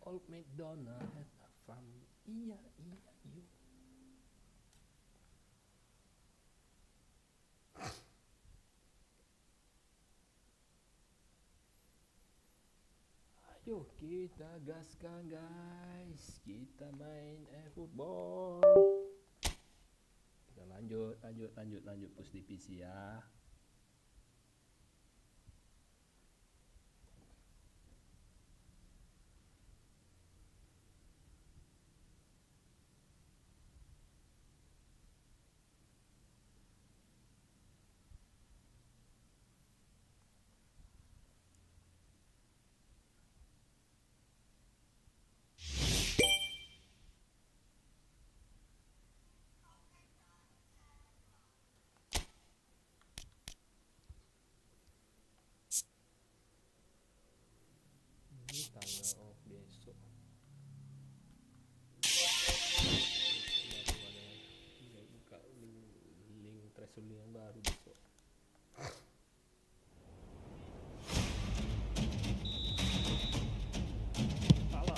Old MacDonald had a farm. Iya, iya, iya. Ayo kita gaskan guys. Kita main football. Kita lanjut push divisi ya. Ini tanggal besok. Buka link treasury yang baru besok. Kalah.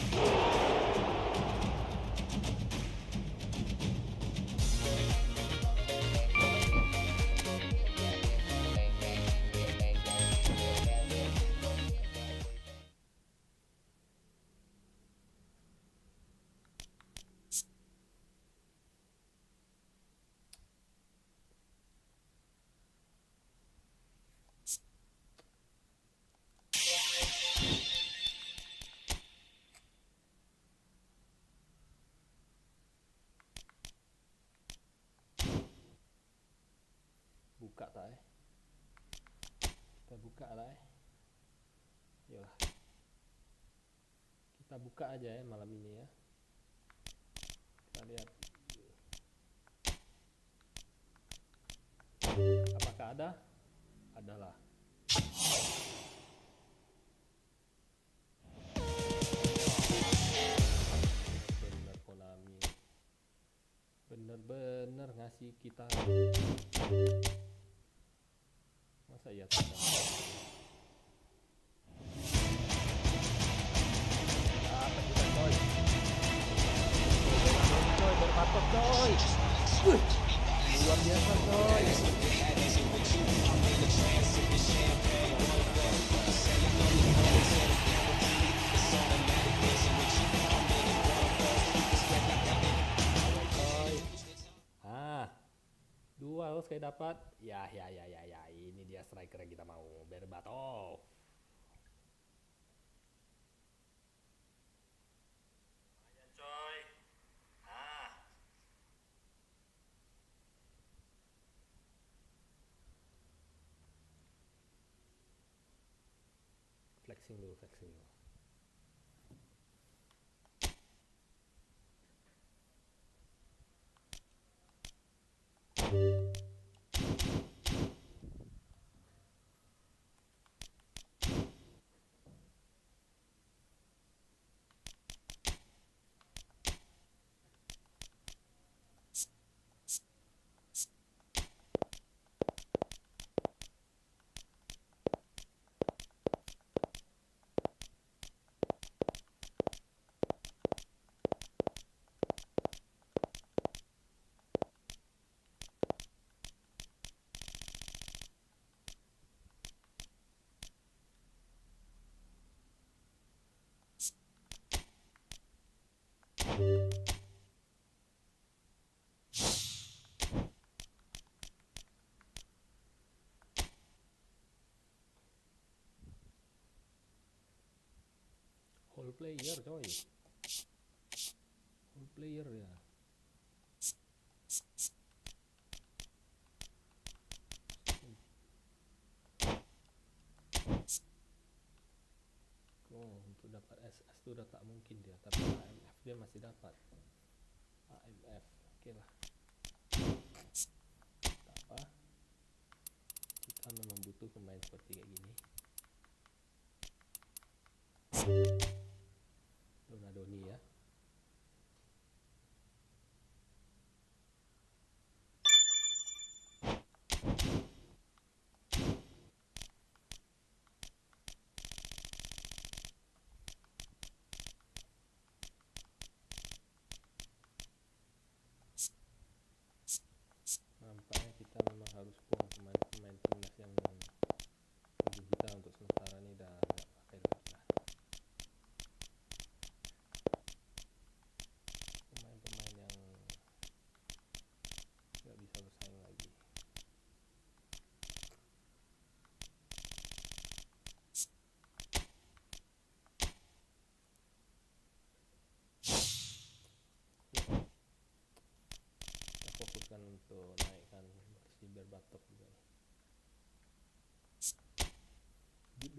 Buka tak kita buka lah Yolah. Kita buka aja malam ini ya. Kita lihat apakah ada. Adalah bener Konami, bener ngasih kita. Masa iya tak ada? Dapat kita coy. Coy berpatok coy. Luar biasa coy. Dua harus kayak dapat. Ya. Ini dia striker yang kita mau. Berbato. Ayo coy. Flexing dulu. Whole player coy. Whole player ya. Untuk dapat SS itu udah tak mungkin dia, tapi AMF dia masih dapat. AMF, oke lah. Tak apa. Kita memang butuh pemain seperti kayak gini. Donadoni ya.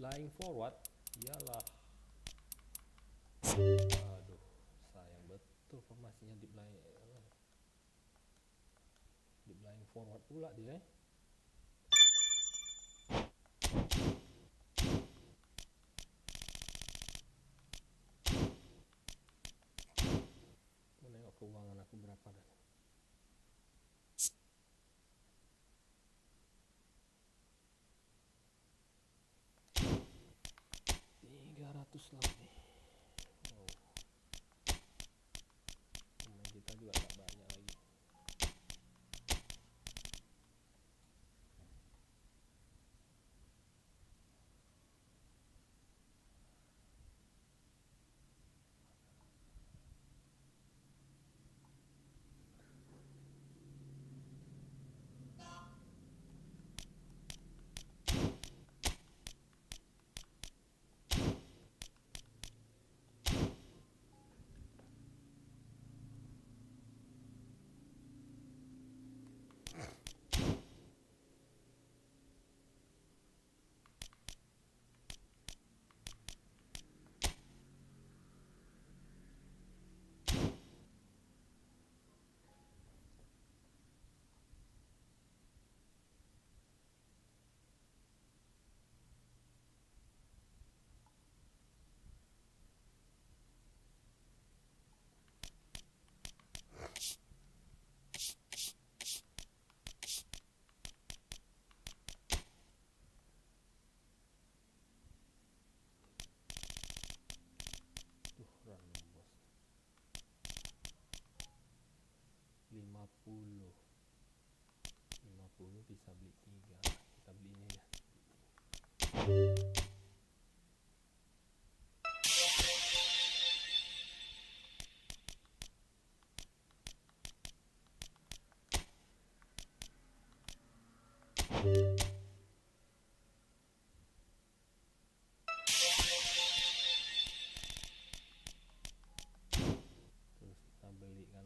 lying forward. Iyalah. Aduh, sayang betul formasinya deep lying forward pula dia. Menengok keuangan aku berapa dah. Lebih. Oh. Pemain kita juga tak banyak lagi. Random bos. 50 bisa beli 3. Kita beli ini ya. Terus kita belikan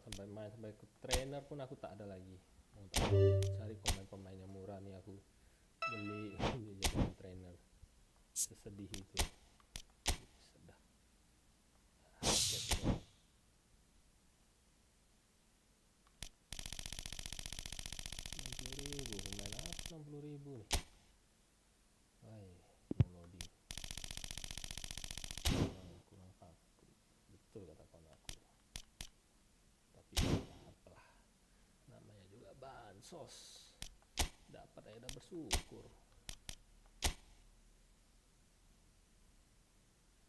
sampai main sampai ke trainer pun aku tak ada lagi. Mau cari pemain-pemain yang murah nih aku beli dia jadi trainer. Sesedih itu. Sudah. 60.000 pemain apa 60.000 nih. Hai, loading. Kurang takut. Betul kata kawan aku. Tapi apalah, namanya juga bansos, dapat aja udah bersyukur.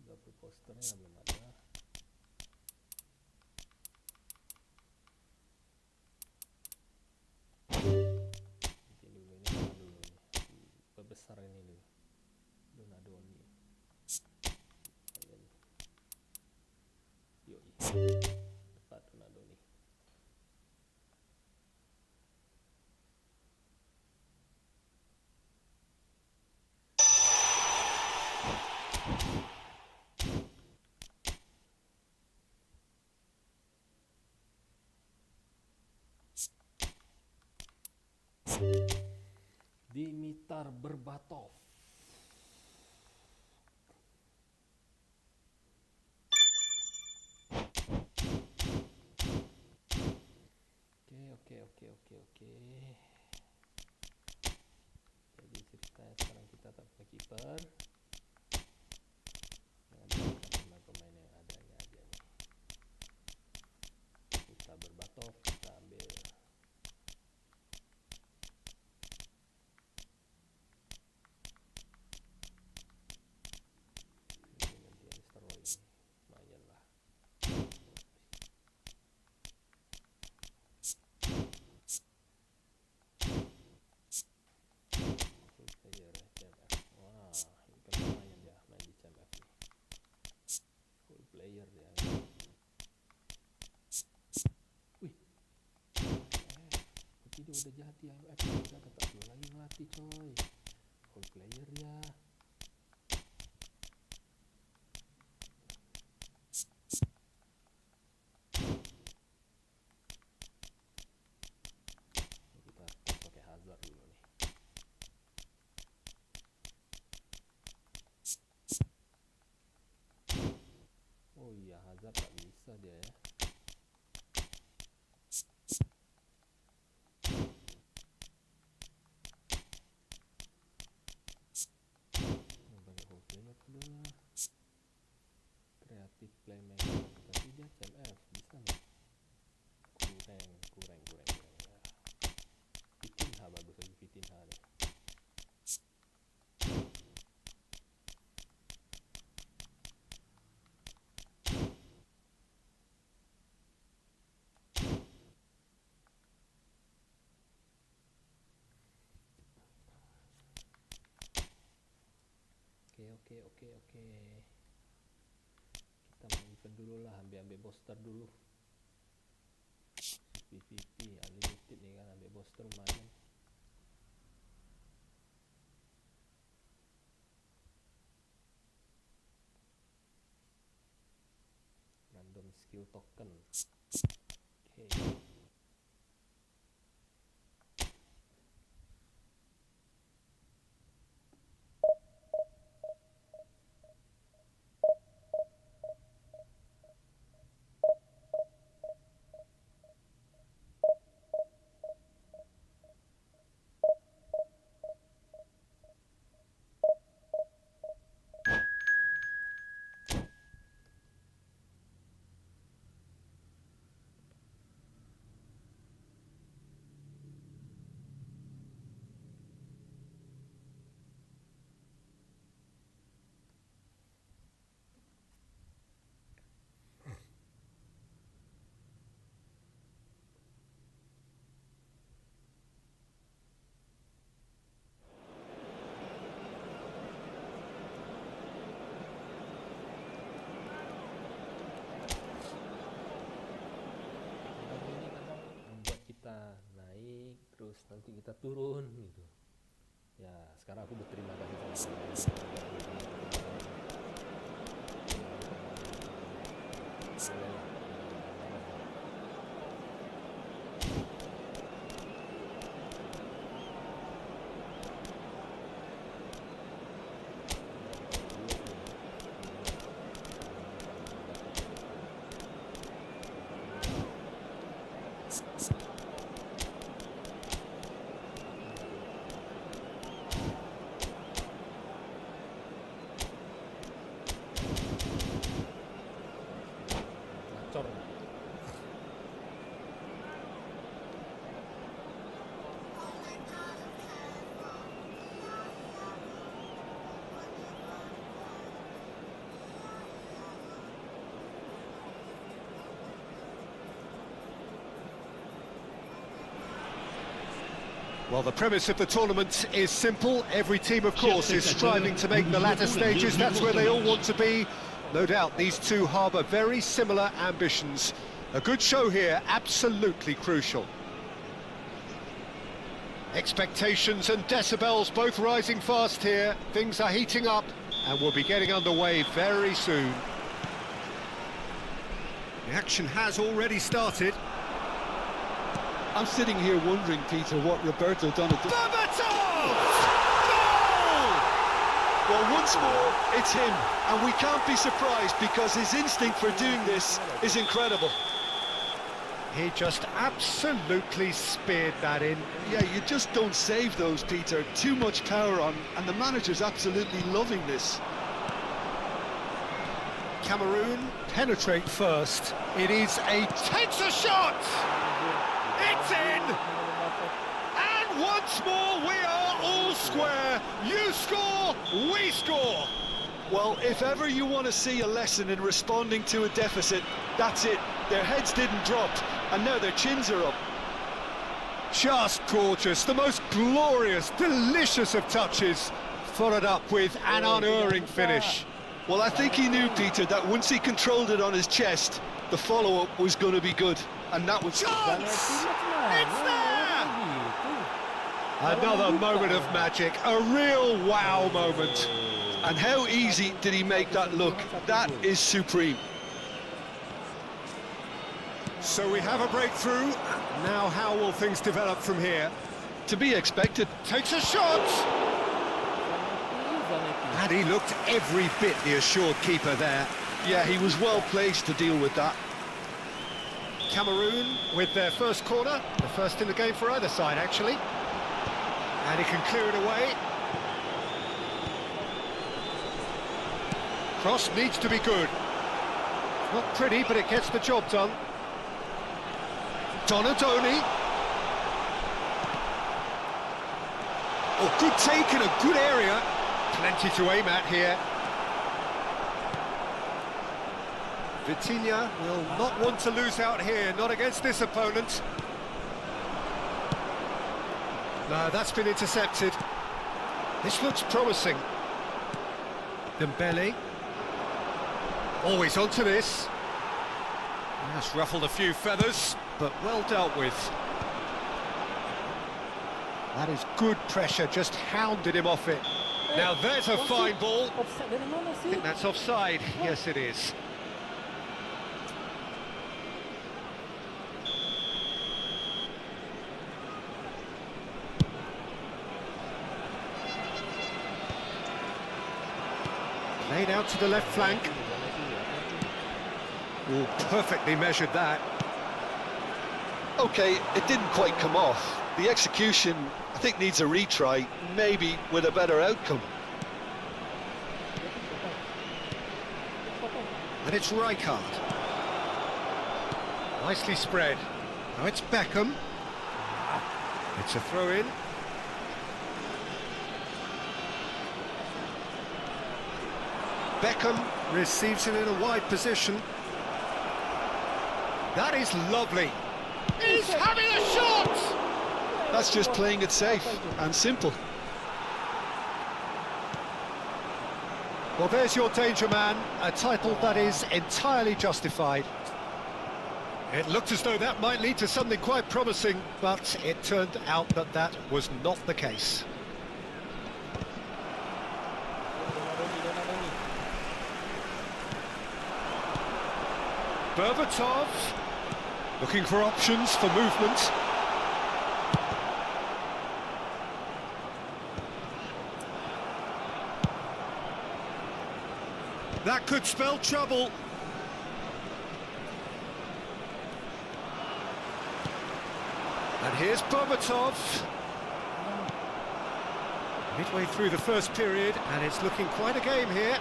30 posternya belum ada. Bikin dulu ini, mana dulu nih, perbesar ini dulu, Donadoni. Yoi, dapat Donadoni. Dimitar Berbatov. Oke. Jadi ceritanya sekarang kita tak punya kiper. Yang ada pemain-pemain yang adanya aja nih. Kita Berbatov kita ambil. Lumayan lah. udah jadi IMF udah tak perlu lagi ngelatih coy, full player ya. Kita pakai Hazard dulu nih. Oh iya, Hazard tak bisa dia ya. Pakai full player dulu. Kreatif playmaker, tapi dia CMF bisa nggak? Kurang ya. Vitinha bagus lagi, Vitinha nih. Oke. Kita main event dulu lah, ambil booster dulu. PVP unlimited nih kan, ambil booster lumayan. Random skill token. Oke. Naik terus nanti kita turun gitu ya. Sekarang aku berterima kasih sama Well, the premise of the tournament is simple. Every team, of course, is striving to make the latter stages. That's where they all want to be. No doubt these two harbour very similar ambitions. A good show here, absolutely crucial. Expectations and decibels both rising fast here. Things are heating up and we'll be getting underway very soon. The action has already started. I'm sitting here wondering, Peter, what Roberto done at the... Goal! Well, once more, it's him, and we can't be surprised because his instinct for doing this is incredible. He just absolutely speared that in. Yeah, you just don't save those, Peter. Too much power on, and the manager's absolutely loving this. Cameroon penetrate first. It is a tenser shot! It's in! And once more we are all square. You score, we score. Well, if ever you want to see a lesson in responding to a deficit, that's it. Their heads didn't drop, and now their chins are up. Just gorgeous, the most glorious, delicious of touches. Followed up with an unerring finish. Well, I think he knew, Peter, that once he controlled it on his chest, the follow-up was going to be good. And that was... Chance! It's there! Another moment of magic, a real wow moment. And how easy did he make that look? That is supreme. So we have a breakthrough. Now how will things develop from here? To be expected. Takes a shot! And he looked every bit the assured keeper there. Yeah, he was well placed to deal with that. Cameroon with their first corner, the first in the game for either side actually. And he can clear it away. Cross needs to be good. Not pretty, but it gets the job done. Donadoni. Oh, good take in a good area. Plenty to aim at here. Vitinha will not want to lose out here, not against this opponent. No, that's been intercepted. This looks promising. Dembele. Always onto this. That's ruffled a few feathers, but well dealt with. That is good pressure, just hounded him off it. Now there's a fine ball. I think that's offside. Yes, it is. Laid out to the left flank. Oh, perfectly measured that. Okay, it didn't quite come off. The execution, I think, needs a retry, maybe with a better outcome. And it's Rijkaard. Nicely spread. Now it's Beckham. It's a throw-in. Beckham receives it in a wide position. That is lovely. He's having a shot! That's just playing it safe and simple. Well, there's your danger man, a title that is entirely justified. It looked as though that might lead to something quite promising, but it turned out that that was not the case. Berbatov, looking for options for movement. That could spell trouble. And here's Berbatov. Midway through the first period, and it's looking quite a game here.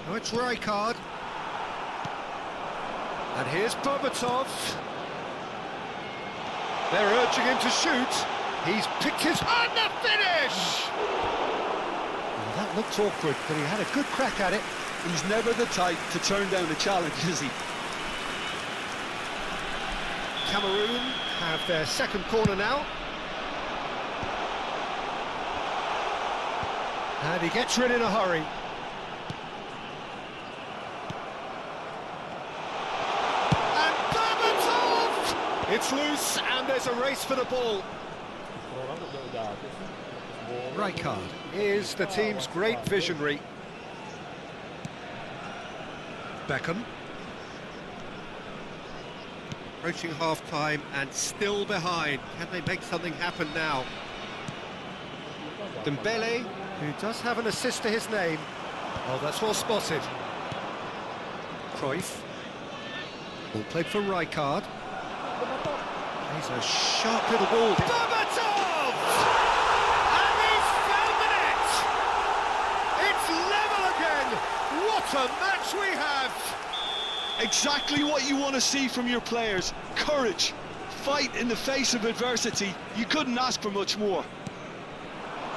Now it's Rijkaard. And here's Berbatov. They're urging him to shoot. He's picked his... And the finish! Well, that looked awkward, but he had a good crack at it. He's never the type to turn down a challenge, is he? Cameroon have their second corner now. And he gets rid in a hurry. It's loose, and there's a race for the ball. Rijkaard is the team's great visionary. Beckham. Approaching half-time and still behind. Can they make something happen now? Dembele, who does have an assist to his name. Oh, that's well spotted. Cruyff. Ball played for Rijkaard. He's a sharp little ball. Berbatov! And he's found the net! It's level again! What a match we have! Exactly what you want to see from your players. Courage, fight in the face of adversity. You couldn't ask for much more.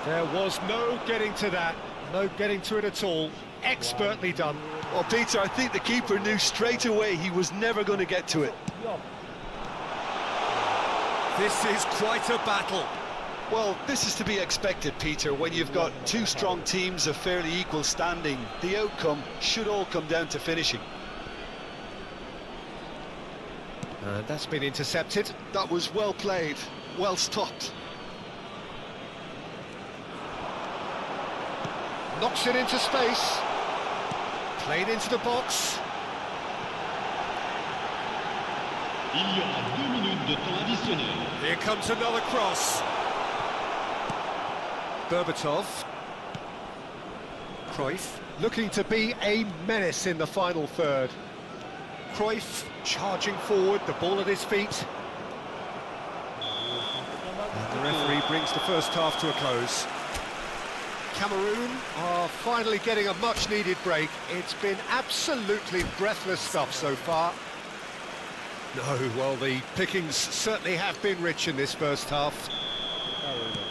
There was no getting to that. No getting to it at all. Expertly done. Well, Peter, I think the keeper knew straight away he was never going to get to it. This is quite a battle. Well, this is to be expected, Peter, when you've got two strong teams of fairly equal standing. The outcome should all come down to finishing. That's been intercepted. That was well played, well stopped. Knocks it into space. Played into the box. Il y aura 2 minutes de temps additionnel. Here comes another cross. Berbatov. Cruyff looking to be a menace in the final third. Cruyff charging forward, the ball at his feet. And the referee brings the first half to a close. Cameroon are finally getting a much-needed break. It's been absolutely breathless stuff so far. No, well, the pickings certainly have been rich in this first half.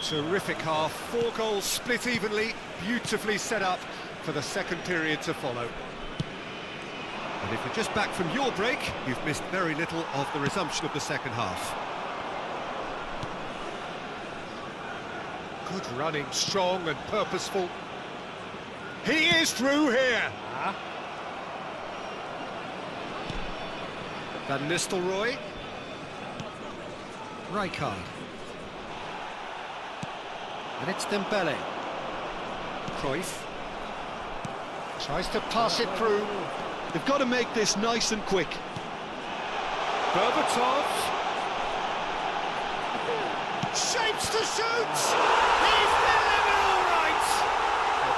Terrific half, 4 goals split evenly, beautifully set up for the second period to follow. And if you're just back from your break, you've missed very little of the resumption of the second half. Good running, strong and purposeful. He is through here! Van Nistelrooy. Rijkaard. And it's Dembele. Cruyff. Tries to pass it through. They've got to make this nice and quick. Berbatov. Shapes to shoot! He's delivered all right!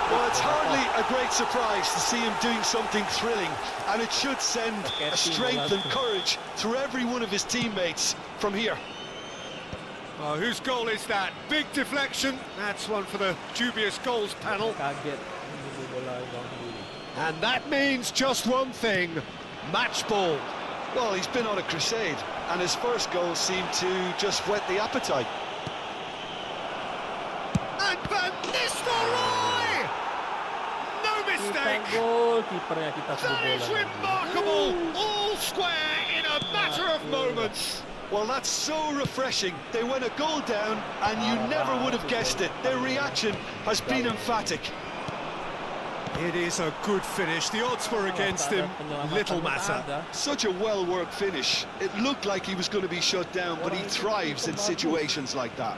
Well, it's hardly a great surprise to see him doing something thrilling, and it should send a strength and courage through every one of his teammates from here. Oh, whose goal is that? Big deflection. That's one for the dubious goals panel. And that means just one thing, match ball. Well, he's been on a crusade, and his first goal seemed to just whet the appetite. And Van Nistelrooy! No mistake! That is remarkable! All square in a matter of moments. Well, that's so refreshing. They went a goal down, and you never would have guessed it. Their reaction has been emphatic. It is a good finish. The odds were against him. Little matter. Such a well-worked finish. It looked like he was going to be shut down, but he thrives in situations like that.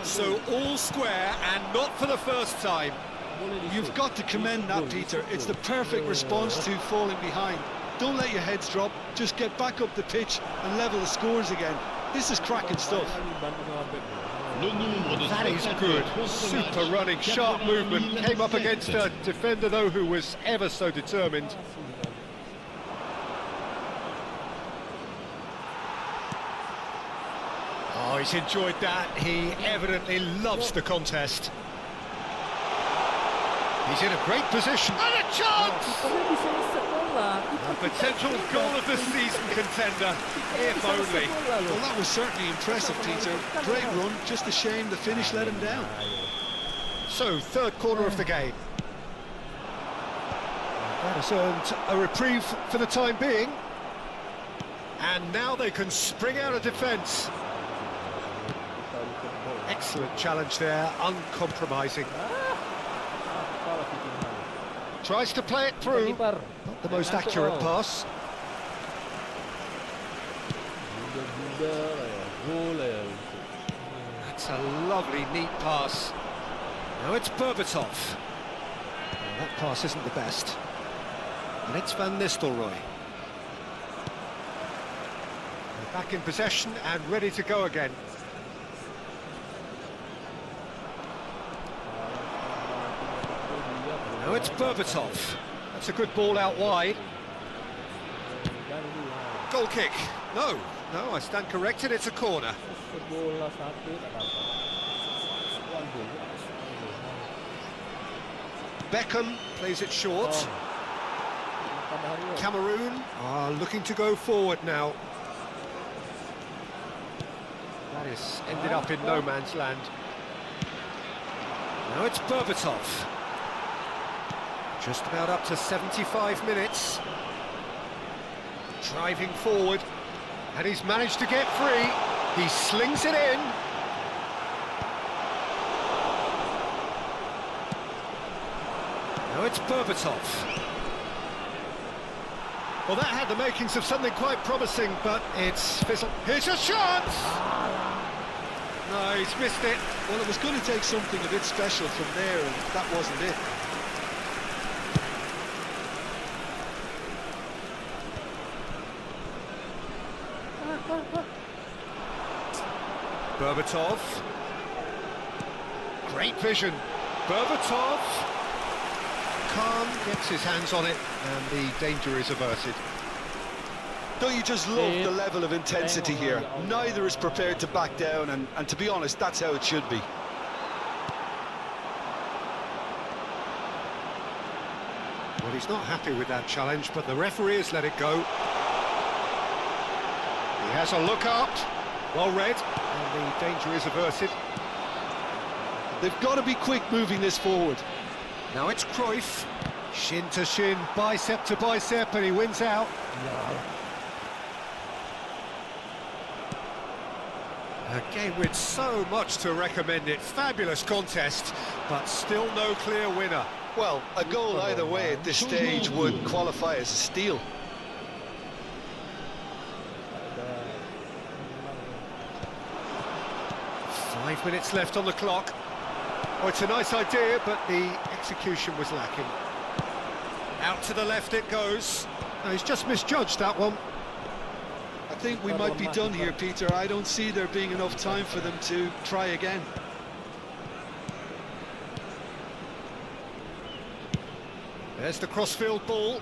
So all square, and not for the first time. You've got to commend that, Peter. It's the perfect response to falling behind. Don't let your heads drop. Just get back up the pitch and level the scores again. This is cracking stuff. That is good. Super running, sharp movement. Came up against a defender, though, who was ever so determined. Oh, he's enjoyed that. He evidently loves the contest. He's in a great position. And a chance! A potential goal of the season contender, if only. Well, that was certainly impressive, Peter. Great run, just a shame the finish let him down. So, third corner of the game. That has earned a reprieve for the time being. And now they can spring out of defence. Excellent challenge there, uncompromising. Tries to play it through. Not the most accurate pass. That's a lovely, neat pass. Now it's Berbatov. That pass isn't the best. And it's Van Nistelrooy. They're back in possession and ready to go again. Now it's Berbatov. That's a good ball out wide. Goal kick. No, I stand corrected, it's a corner. Beckham plays it short. Cameroon are looking to go forward now. That is ended up in no man's land. Now it's Berbatov. Just about up to 75 minutes. Driving forward. And he's managed to get free. He slings it in. Now it's Berbatov. Well, that had the makings of something quite promising, but it's fizzled. Here's a chance! No, he's missed it. Well, it was going to take something a bit special from there, and that wasn't it. Berbatov. Great vision. Berbatov. Khan gets his hands on it, and the danger is averted. Don't you just love the level of intensity here? Neither is prepared to back down, and to be honest, that's how it should be. Well, he's not happy with that challenge, but the referee has let it go. He has a look up. Well read, and the danger is averted. They've got to be quick moving this forward. Now it's Cruyff. Shin to shin, bicep to bicep, and he wins out. A game with so much to recommend it. Fabulous contest, but still no clear winner. Well, a goal either way at this stage would qualify as a steal. Five 5 minutes left on the clock. Oh, it's a nice idea, but the execution was lacking. Out to the left it goes. No, he's just misjudged that one. I think we might be done here, Peter. I don't see there being enough time for them to try again. There's the crossfield ball.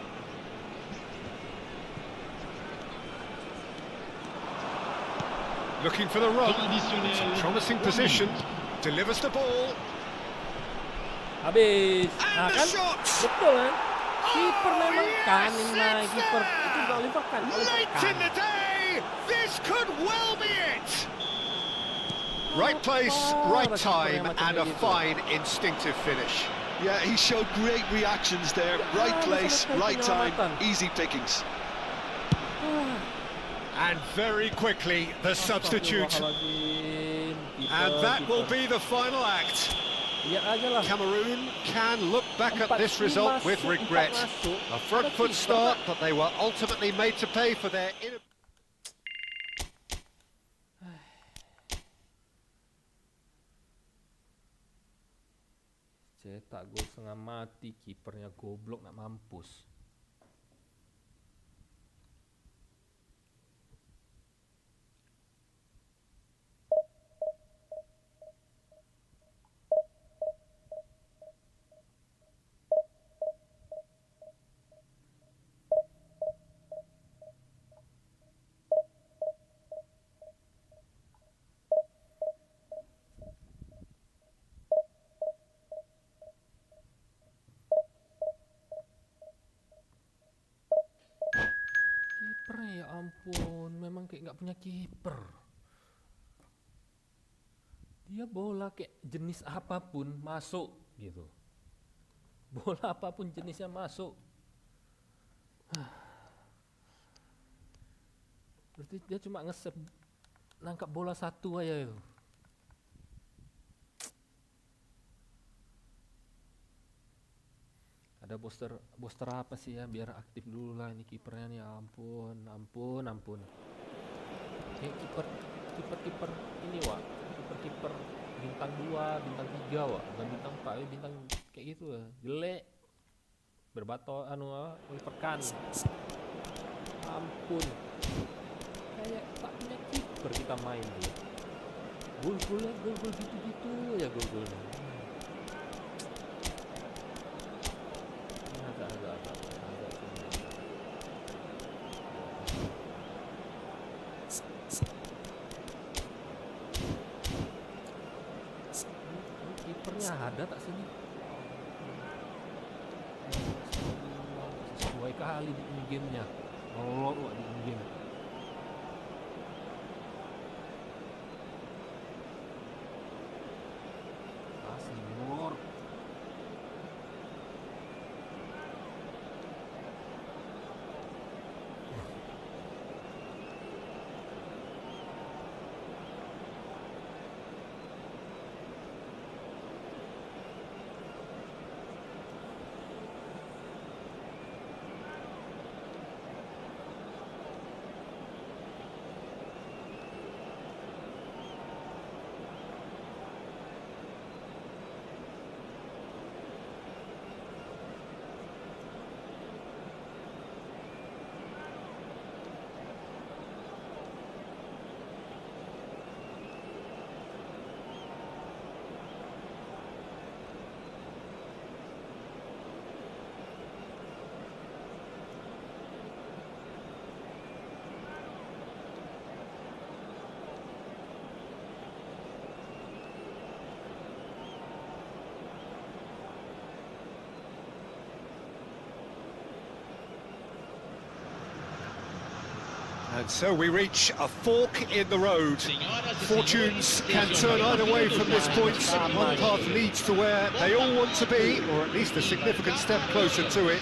Looking for the run. It's a promising position. Delivers the ball. Habis. And the Kan? shot! Betul kan? Kiper memang kan ini kiper. Itu Oliver kan. Late in the day! This could well be it! Right place, right time, and a fine instinctive finish. Yeah, he showed great reactions there. Right place, right time, easy pickings. And very quickly, the substitute. And that will be the final act. Cameroon can look back at this result with regret. A front foot start, but they were ultimately made to pay for their Cetak gol setengah mati, kipernya goblok nak mampus. Ya ampun, memang kayak nggak punya kiper. Dia bola kayak jenis apapun masuk gitu. Bola apapun jenisnya masuk. Berarti dia cuma ngesep nangkap bola satu aja itu. Ada poster apa sih ya, biar aktif dulu lah ini kipernya nih. Ampun. Kiper ini Wak, kiper bintang 2, bintang 3 Wak, bukan bintang 4, bintang kayak gitu ya. Jelek. Berbato Oliver Kahn. Ampun. Kayak tak punya kiper kita main tuh. Gol gitu-gitu ya gol-golnya. Kipernya ada tak sini? Sesuai kali di in-game-nya. Nolong di in-game. Asli lor. And so we reach a fork in the road. Fortunes can turn either way from this point. One path leads to where they all want to be, or at least a significant step closer to it.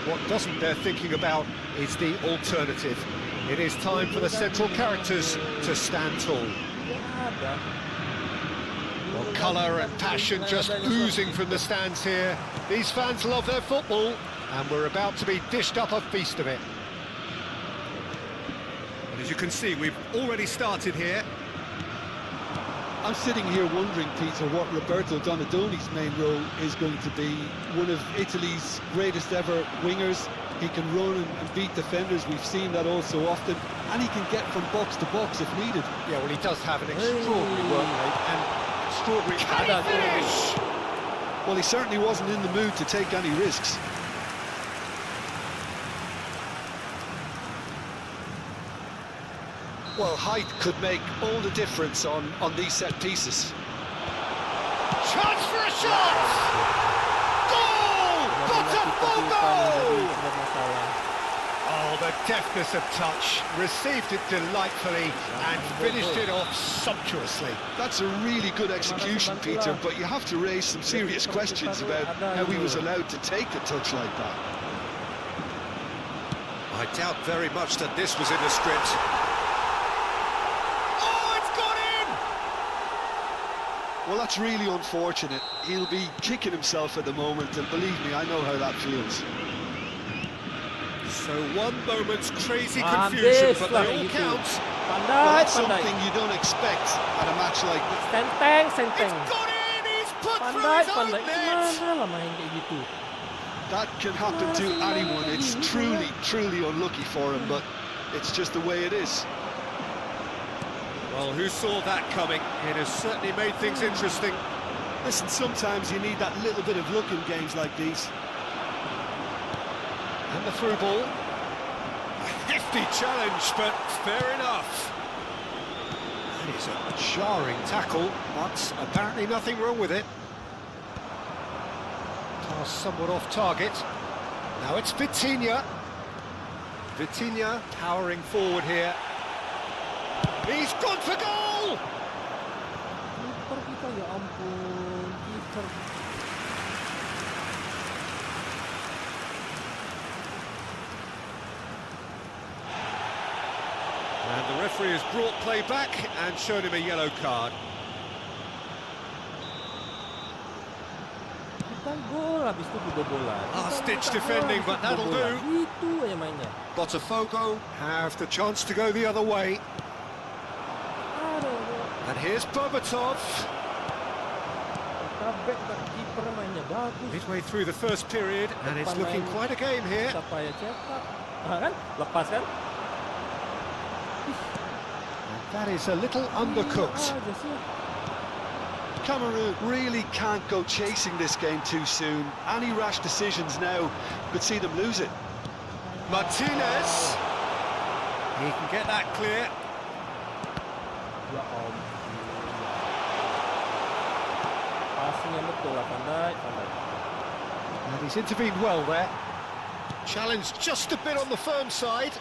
What doesn't they're thinking about is the alternative. It is time for the central characters to stand tall. Well, colour and passion just oozing from the stands here. These fans love their football, and we're about to be dished up a feast of it. And as you can see, we've already started here. I'm sitting here wondering, Peter, what Roberto Donadoni's main role is going to be. One of Italy's greatest ever wingers. He can run and beat defenders. We've seen that all so often. And he can get from box to box if needed. Yeah, well, he does have an extraordinary work rate and extraordinary finish. Well, he certainly wasn't in the mood to take any risks. Well, height could make all the difference on these set pieces. Chance for a shot! Goal! Botafogo! Oh, the deftness of touch. Received it delightfully and finished it off sumptuously. That's a really good execution, Peter, but you have to raise some serious questions about how he was allowed to take a touch like that. I doubt very much that this was in the script. Well, that's really unfortunate. He'll be kicking himself at the moment, and believe me, I know how that feels. So one moment's crazy confusion, but they all count. Well, that's something you don't expect at a match like this. It's got in! He's put through his own net! That can happen to anyone. It's truly, truly unlucky for him, but it's just the way it is. Well, who saw that coming? It has certainly made things interesting. Listen, sometimes you need that little bit of luck in games like these. And the through ball. A hefty challenge, but fair enough. That is a jarring tackle, but apparently nothing wrong with it. Pass somewhat off target. Now it's Vitinha. Vitinha powering forward here. He's gone for goal! And the referee has brought play back and shown him a yellow card. Last-ditch defending, but that'll do. Botafogo have the chance to go the other way. And here's Bobatov. Midway through the first period, and it's looking quite a game here. And that is a little undercooked. Cameroon really can't go chasing this game too soon. Any rash decisions now could see them lose it. Martinez. He can get that clear. And he's intervened well there. Challenged just a bit on the firm side.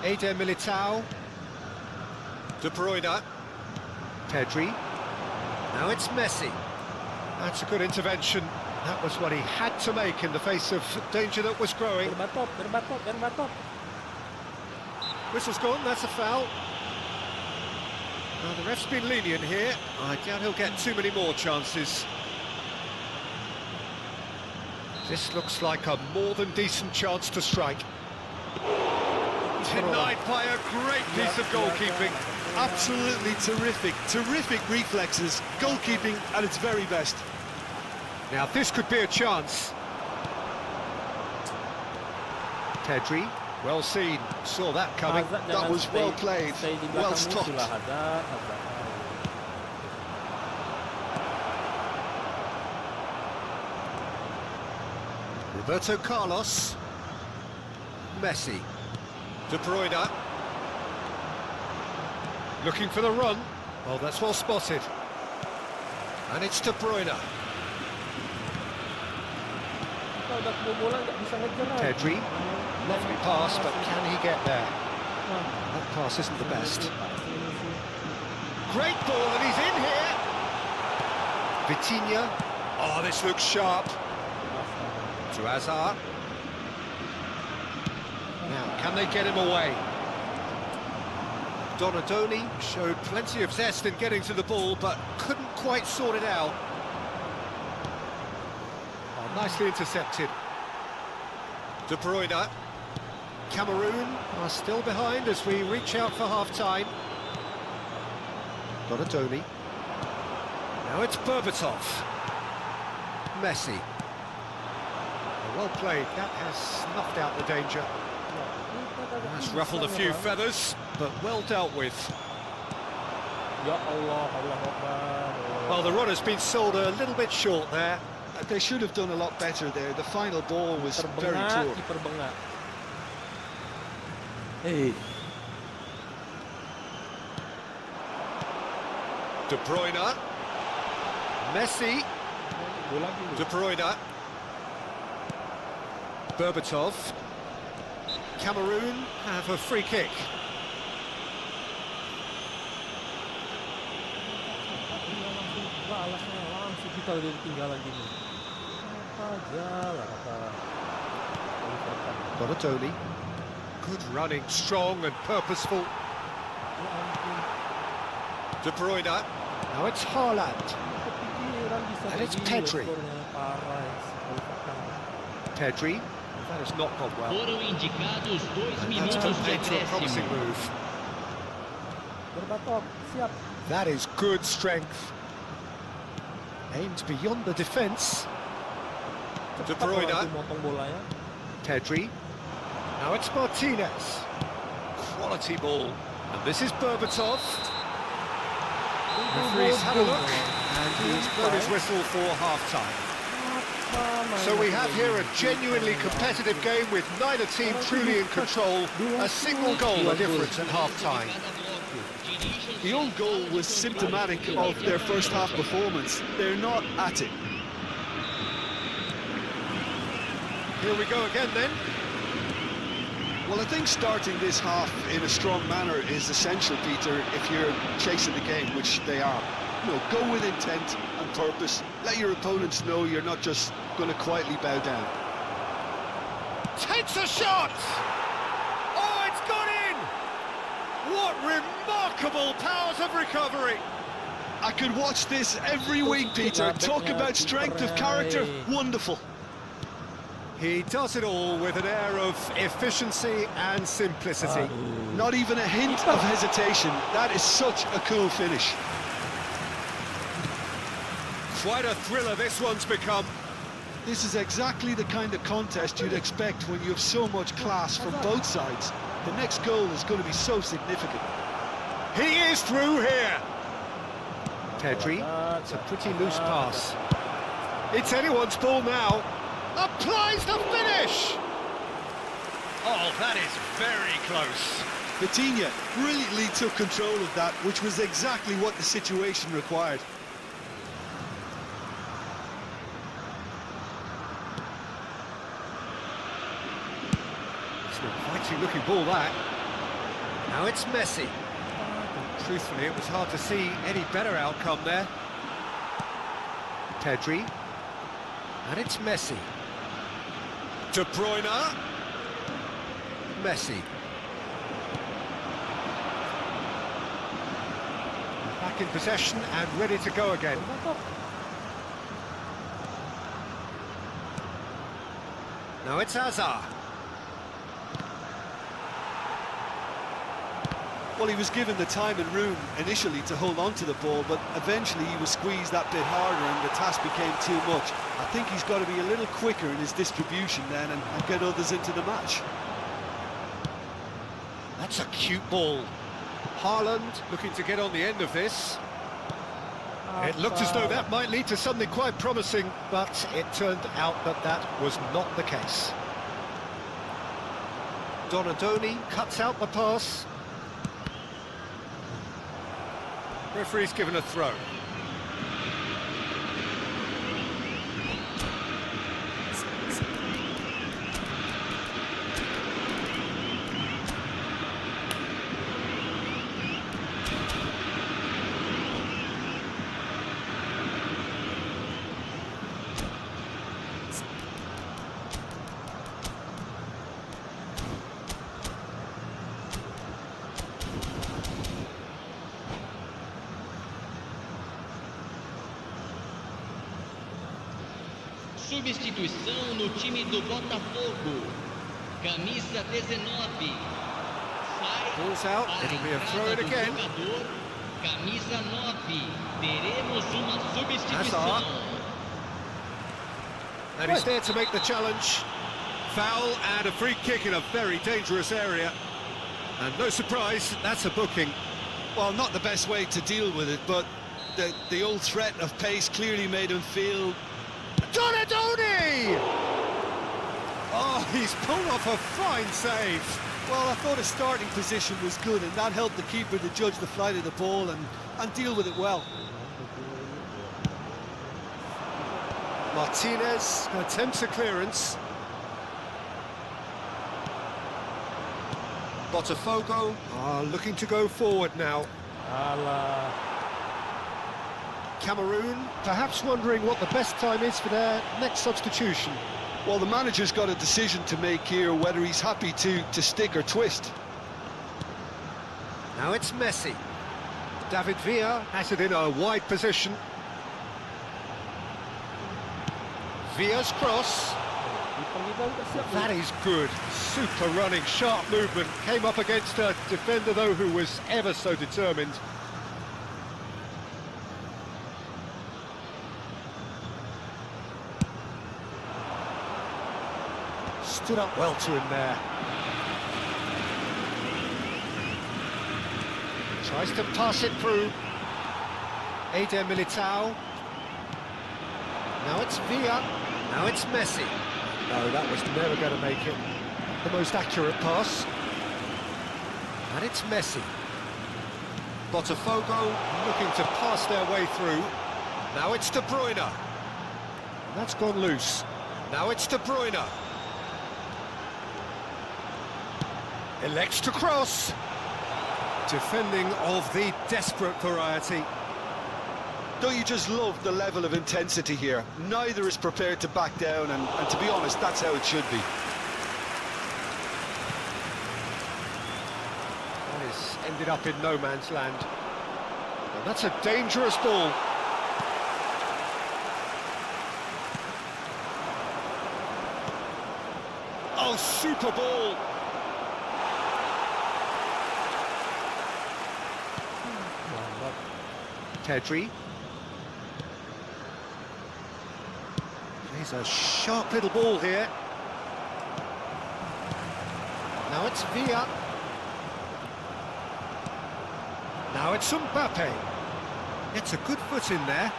Eder Militao. De Bruyne. Pedri. Now it's Messi. That's a good intervention. That was what he had to make in the face of danger that was growing. Whistle's gone, that's a foul. Well, the ref's been lenient here. I doubt he'll get too many more chances. This looks like a more than decent chance to strike. Denied by a great piece of goalkeeping. Absolutely terrific, terrific reflexes. Goalkeeping at its very best. Now this could be a chance. Pedri, well seen, saw that coming. That was well played, well stopped. Roberto Carlos. Messi. De Bruyne. Looking for the run. Well, that's well spotted. And it's De Bruyne. kita udah kebobolan nggak bisa ngejar. Pedri, lovely pass, but can he get there? That pass isn't the best. Great ball, and he's in here. Vitinha. Oh, this looks sharp. To Azar. Now, can they get him away? Donadoni showed plenty of zest in getting to the ball, but couldn't quite sort it out. Oh, nicely intercepted. De Bruyne. Cameroon are still behind as we reach out for half-time. Donadoni. Now it's Berbatov. Messi. Well played, that has snuffed out the danger. That's ruffled a few feathers, but well dealt with. Ya Allah, Allah Akbar. Well, the run has been sold a little bit short there. They should have done a lot better there. The final ball was very Terbengak, poor. kiper bengak. Hey, De Bruyne. Messi. gol lagi. De Bruyne. Berbatov. Cameroon have a free kick. Balasnya langsung kita udah ketinggalan gini. Apa aja lah kata Liverpool. Donadoni. Good running, strong and purposeful. Ya ampun, De Bruyne. Now it's Haaland. kepikiran bisa And it's kayak gini Pedri. skornya parah ya, Liverpool. Pedri. That has not gone well. Foram indicados 2 And that's minutos de opened into a promising acréscimo. move. Berbatok, siap. That is good strength. Aimed beyond the defence. De Cepat Bruyne. orang itu motong bolanya. Pedri. Now it's Martinez. Quality ball. And this is Berbatov. Referee's had a look and he's blown his whistle for half-time. So we have here a genuinely competitive game with neither team truly in control. A single goal the difference at half-time. The own goal was symptomatic of their first half performance. They're not at it. Here we go again then. Well, I think starting this half in a strong manner is essential, Peter, if you're chasing the game, which they are. You know, go with intent and purpose. Let your opponents know you're not just going to quietly bow down. Takes a shot! Oh, it's gone in! What remarkable powers of recovery! I could watch this every week, Peter. Talk about strength of character. Wonderful. He does it all with an air of efficiency and simplicity. Not even a hint of hesitation. That is such a cool finish. Quite a thriller this one's become. This is exactly the kind of contest you'd expect when you have so much class from both sides. The next goal is going to be so significant. He is through here. Pedri, it's a pretty loose pass. It's anyone's ball now. Applies the finish! Oh, that is very close. Vitinha brilliantly took control of that, which was exactly what the situation required. It's an inviting looking ball, that. Now it's Messi. Truthfully, it was hard to see any better outcome there. Pedri. And it's Messi. De Bruyne. Messi. Back in possession and ready to go again. Now it's Azar. Well, he was given the time and room initially to hold on to the ball, but eventually he was squeezed that bit harder and the task became too much. I think he's got to be a little quicker in his distribution then and get others into the match. That's a cute ball. Haaland looking to get on the end of this. It looked as though that might lead to something quite promising, but it turned out that that was not the case. Donadoni cuts out the pass. Referee's given a throw. substituição no time do Botafogo. Camisa 19. Ball's out, it'll be a throw in again. Jogador, camisa 9. Teremos uma substituição. Asal. And he's there to make the challenge. Foul and a free kick in a very dangerous area. And no surprise, that's a booking. Well, not the best way to deal with it, but the old threat of pace clearly made him feel... Donadoni! Oh, he's pulled off a fine save. Well, I thought his starting position was good, and that helped the keeper to judge the flight of the ball and deal with it well. Martinez attempts a clearance. Botafogo are looking to go forward now. Kalah. Cameroon perhaps wondering what the best time is for their next substitution. Well, the manager's got a decision to make here, whether he's happy to stick or twist. Now it's Messi. David Villa has it in a wide position. Villa's cross. That is good. Super running, sharp movement. Came up against a defender, though, who was ever so determined. Stood up well to him there. Tries to pass it through. Eder Militao. Now it's Villa. Now it's Messi. No, that was never going to make it. The most accurate pass. And it's Messi. Botafogo looking to pass their way through. Now it's De Bruyne. And that's gone loose. Now it's De Bruyne. Elects to cross. Defending of the desperate variety. Don't you just love the level of intensity here? Neither is prepared to back down, and to be honest, that's how it should be. That is ended up in no man's land. And that's a dangerous ball. Oh, super ball. Pedri. Plays a sharp little ball here. Now it's Villa. Now it's Mbappe. Gets a good foot in there.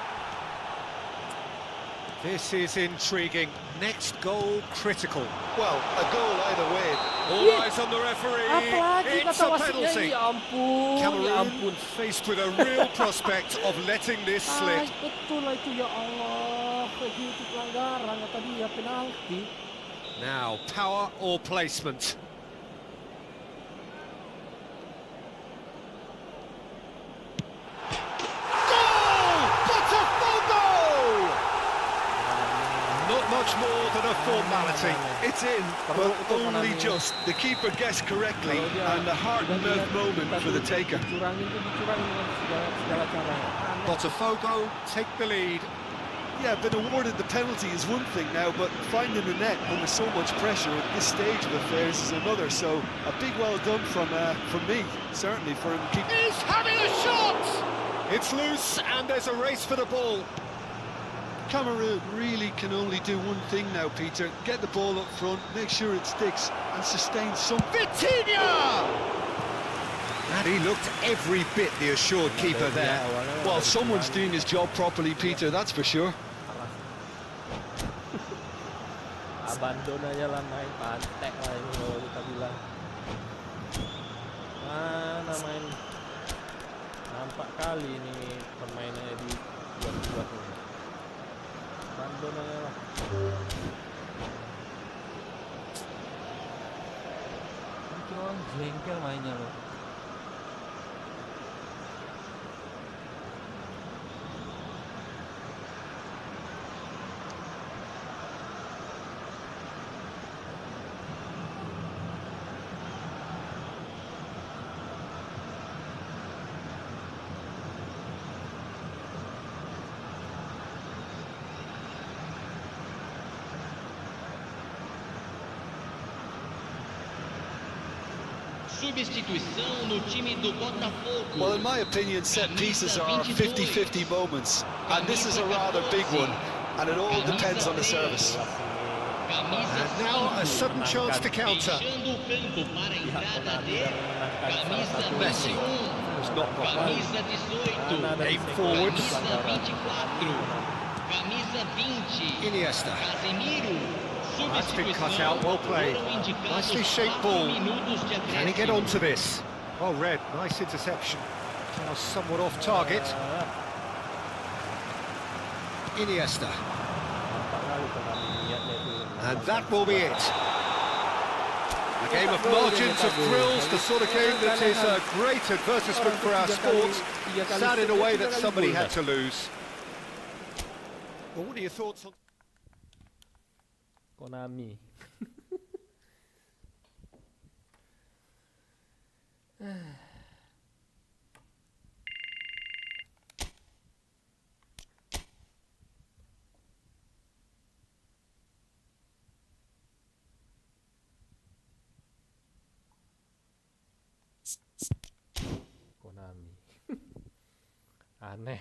This is intriguing. Next goal critical. Well, a goal either way. All eyes on the referee. Apalagi It's kata a wasitnya, penalty. ya ampun, ya Cameroon ampun. faced with a real prospect of letting this slip. Betul lah itu, ya Allah. Kayak gitu pelanggaran, kata dia penalti. Now, power or placement? Goal! Botafogo! Not much more than a formality. It's in, but only just. The keeper guessed correctly, and a heart-and-mouth moment for the taker. Dicurangin tuh, dicurangin dengan segala cara. Aneh. Botafogo take the lead. Yeah, been awarded the penalty is one thing now, but finding the net under so much pressure at this stage of affairs is another. So a big well done from me, certainly for him to keep. He's having a shot! It's loose, and there's a race for the ball. Cameroon really can only do one thing now, Peter. Get the ball up front, make sure it sticks, and sustain some. Vitinha! And he looked every bit the assured keeper there. Well, someone's doing his job properly, Peter, that's for sure. Abandon aja lah, main pantek lah ini kalau kita bilang. Mana main, nampak kali ini permainannya dibuat-buat ini. Abandon aja lah. Bikin orang jengkel mainnya loh. Substituição no time do Botafogo. Well, in my opinion, set pieces are 50-50 moments, and this is a rather big one, and it all depends on the service. And now a sudden chance to counter. Deixando o campo para a entrada de camisa Messi 21, has not got that. camisa 18, Aim forwards. camisa 24, camisa 20, Iniesta. Casemiro. That's been cut out, well played. Nicely shaped ball. Can he get onto this? Well read, nice interception. Now somewhat off target. Iniesta. And that will be it. A game of margins, of thrills, the sort of game that is a great advertisement for our sport. Sad in a way that somebody had to lose. Well, what are your thoughts on... Konami. Konami. Aneh.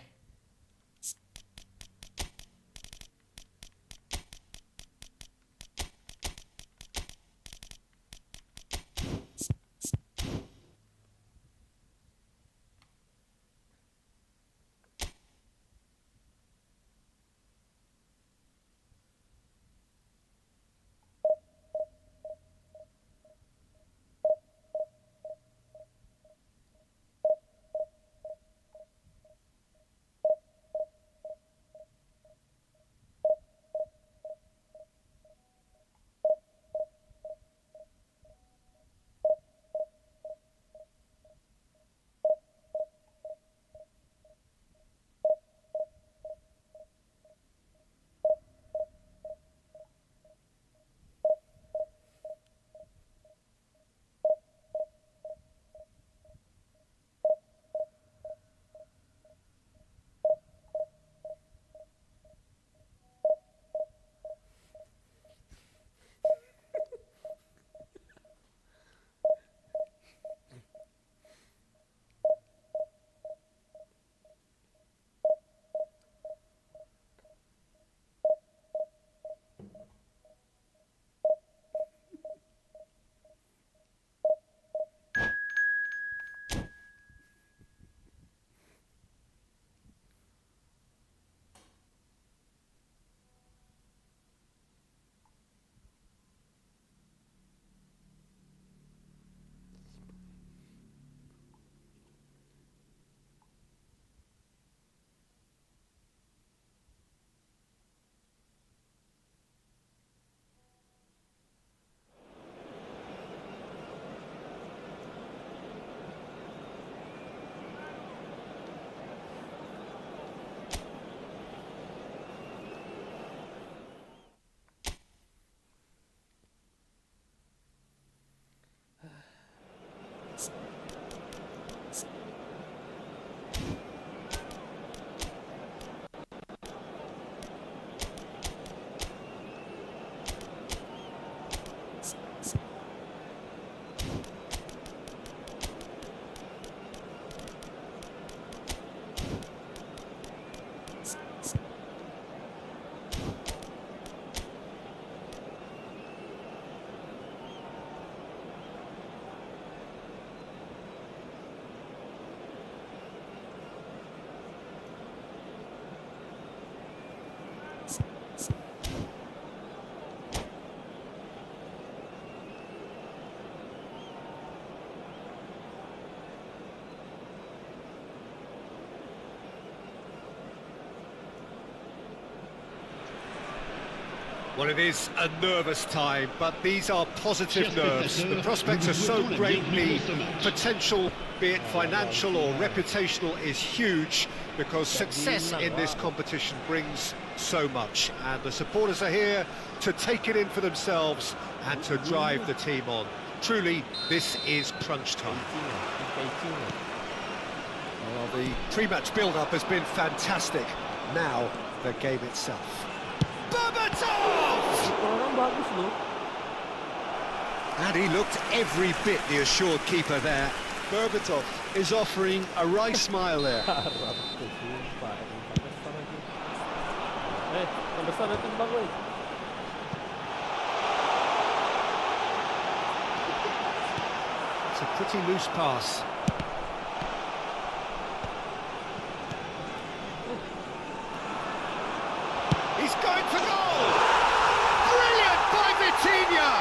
Well, it is a nervous time, but these are positive nerves. The prospects are so great, the potential, be it financial or reputational, is huge, because success in this competition brings so much. And the supporters are here to take it in for themselves and to drive the team on. Truly, this is crunch time. Well, the pre-match build-up has been fantastic. Now, the game itself. Berbatov! Orang bagus loh. And he looked every bit the assured keeper there. Berbatov is offering a wry smile there. Harap tuh, sumpah. Yang besar lagi. Yang besar ada tembak, woi. It's a pretty loose pass. He's going for goal! Brilliant by Vitinha!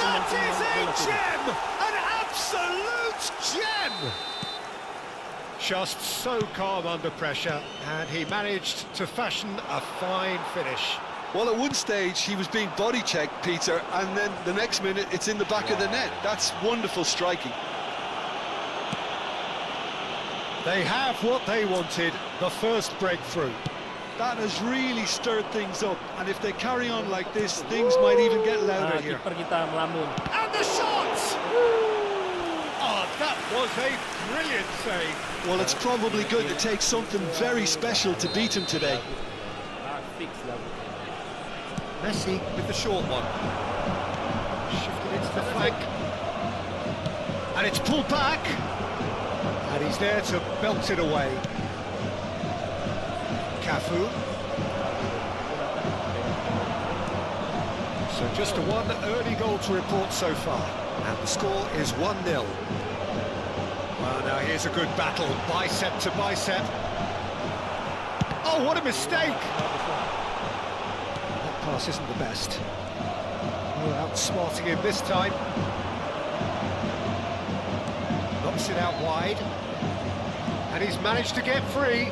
That is a gem! An absolute gem! Just so calm under pressure, and he managed to fashion a fine finish. Well, at one stage he was being body checked, Peter, and then the next minute it's in the back of the net. That's wonderful striking. They have what they wanted, the first breakthrough. That has really stirred things up, and if they carry on like this, things might even get louder here. Kiper kita melamun. And the shot! Oh, that was a brilliant save. Well, it's probably going to take something very special to beat him today. Fix lah. Messi with the short one. Shifted into the flank. And it's pulled back. And he's there to belt it away. Cafu. So just a one early goal to report so far. And the score is 1-0. Well, now here's a good battle, bicep to bicep. Oh, what a mistake! That pass isn't the best. Oh, outsmarting him this time. Knocks it out wide. And he's managed to get free.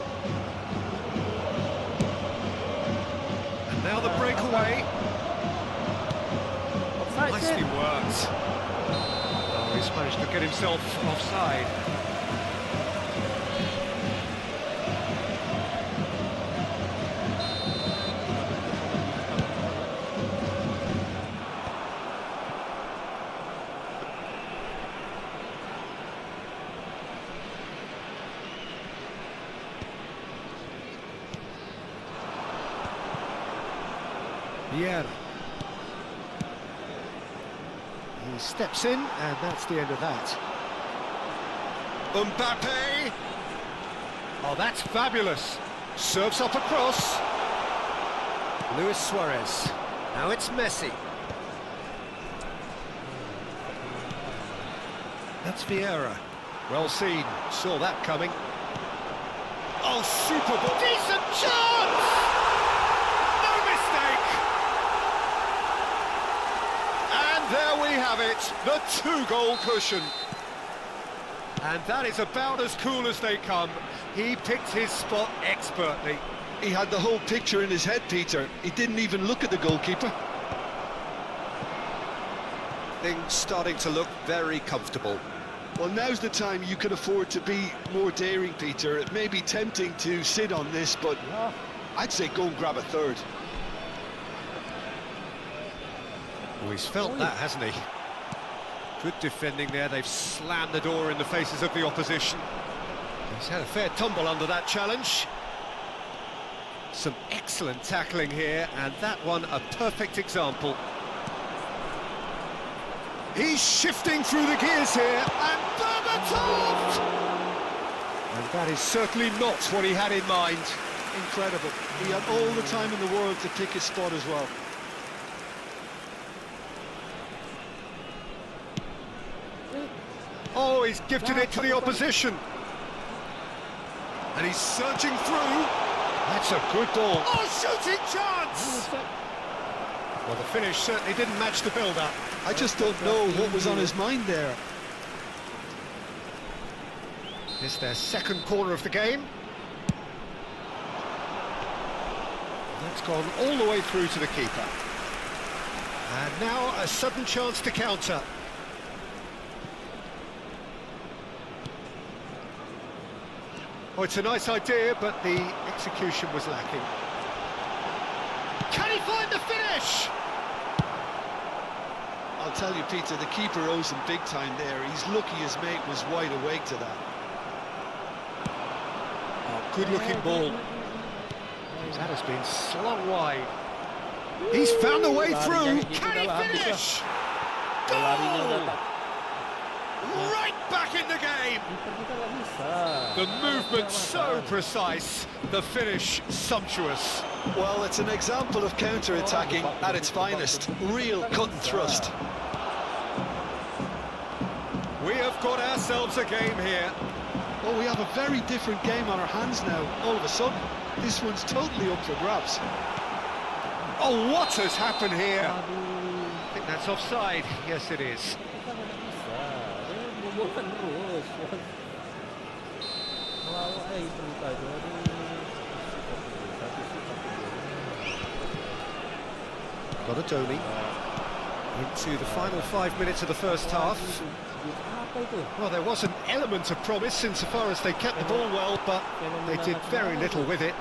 And now the breakaway. Nicely worked. Oh, he's managed to get himself offside. Biar. He steps in, and that's the end of that. Mbappe! Oh, that's fabulous. Serves up across. Luis Suarez. Now it's Messi. That's Vieira. Well seen. Saw that coming. Oh, super ball. Decent chance! No mistake! And there we have it, the two-goal cushion. And that is about as cool as they come. He picked his spot expertly. He had the whole picture in his head, Peter. He didn't even look at the goalkeeper. Things starting to look very comfortable. Well, now's the time you can afford to be more daring, Peter. It may be tempting to sit on this, but I'd say go and grab a third. Oh, he's felt that, hasn't he? Good defending there. They've slammed the door in the faces of the opposition. He's had a fair tumble under that challenge. Some excellent tackling here, and that one a perfect example. He's shifting through the gears here, and Berbatov! And that is certainly not what he had in mind. Incredible. He had all the time in the world to pick his spot as well. Oh, he's gifted it to the opposition. And he's surging through. That's a good ball. Oh, shooting chance! Well, the finish certainly didn't match the build-up. I just don't know what was on his mind there. It's their second corner of the game. That's gone all the way through to the keeper. And now a sudden chance to counter. Oh, it's a nice idea, but the execution was lacking. Can he find the finish? I'll tell you, Peter, the keeper owes him big time there. He's lucky his mate was wide awake to that. Oh, good-looking ball. That has been slung wide. He's found a way through. Can he finish? Larinya udah Goal! tak. Right back in the game! Kiper kita nggak bisa. The movement Kita so makan. precise, the finish sumptuous. Well, it's an example of counter-attacking at its finest. Real cut and thrust. We have got ourselves a game here. Oh, we have a very different game on our hands now, all of a sudden. This one's totally up for grabs. Oh, what has happened here? Aduh, I think that's offside. Yes, it is. kita nggak bisa. Dia bobolan terus. Kalau kiper kita itu, aduh. Satu sih, satu dua. Donadoni into the final 5 minutes of the first half. Apa itu? Well, there was an element of promise insofar as they kept the ball well, but they did very little with it.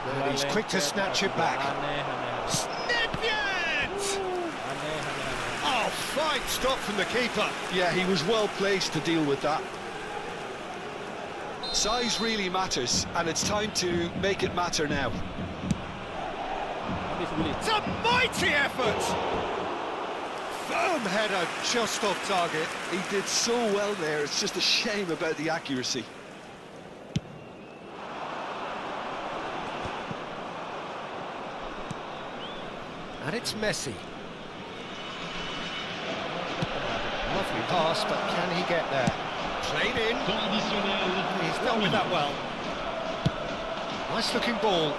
And he's quick to snatch it back. Nedved! Oh, fine stop from the keeper. Yeah, he was well placed to deal with that. Size really matters, and it's time to make it matter now. Habis beli. It's a mighty effort! Firm header just off target. He did so well there, it's just a shame about the accuracy. And it's Messi. Lovely pass, but can he get there? Played in. Temps additionnel. He's dealt with that well. Nice looking ball.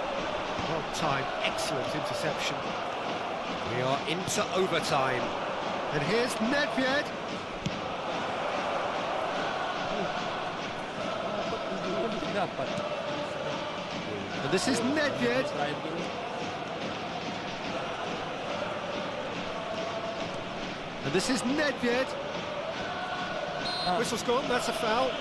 Well timed, excellent interception. We are into overtime. And here's Nedved. Dapat. And this is Nedved. Terakhir ini. And this is Nedved. Whistle's gone, that's a foul.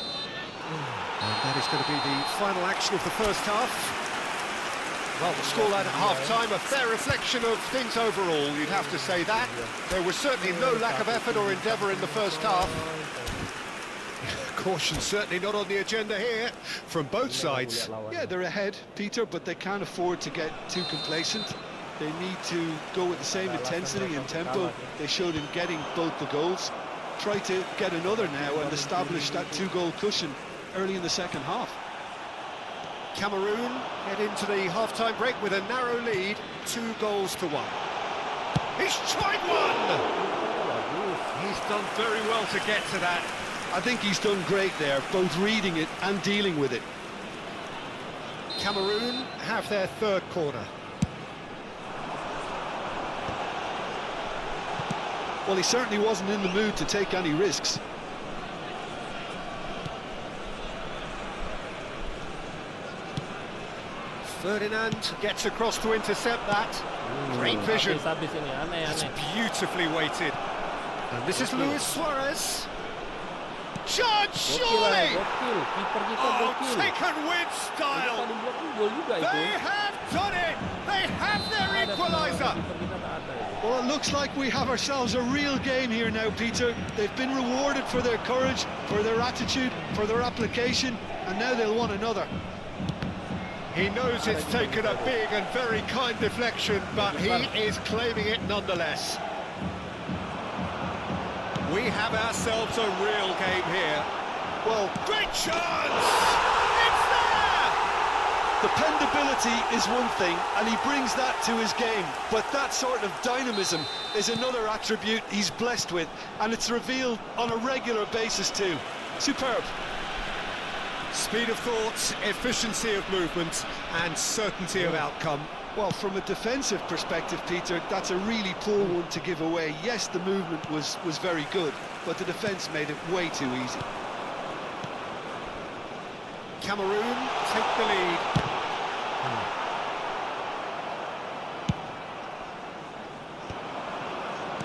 And that is going to be the final action of the first half. Well, the scoreline at half-time, a fair reflection of things overall, you'd have to say that. There was certainly no lack of effort or endeavour in the first half. Caution certainly not on the agenda here, from both sides. Yeah, they're ahead, Peter, but they can't afford to get too complacent. They need to go with the same intensity and tempo they showed in getting both the goals. Try to get another now and establish that two-goal cushion early in the second half. Cameroon head into the half-time break with a narrow lead, 2-1. He's tried one! He's done very well to get to that. I think he's done great there, both reading it and dealing with it. Cameroon have their third corner. Well, he certainly wasn't in the mood to take any risks. Ferdinand gets across to intercept that. Great vision. Habis ini It's aneh-aneh. beautifully weighted. And this is Luis Suarez. Charge, Gokil lah, surely! gokil. Kiper kita Oh, gokil. taken with style! Tadi blocking gol juga itu. They have done it! They have their Ada equaliser! kiper kita tak ada itu. Well, it looks like we have ourselves a real game here now, Peter. They've been rewarded for their courage, for their attitude, for their application, and now they'll want another. He knows it's taken a big and very kind deflection, but he is claiming it nonetheless. We have ourselves a real game here. Well, Great chance! It's there! dependability is one thing, and he brings that to his game. But that sort of dynamism is another attribute he's blessed with, and it's revealed on a regular basis too. Superb. Speed of thought, efficiency of movement, and certainty of outcome. Well, from a defensive perspective, Peter, that's a really poor one to give away. Yes, the movement was very good, but the defence made it way too easy. Cameroon take the lead.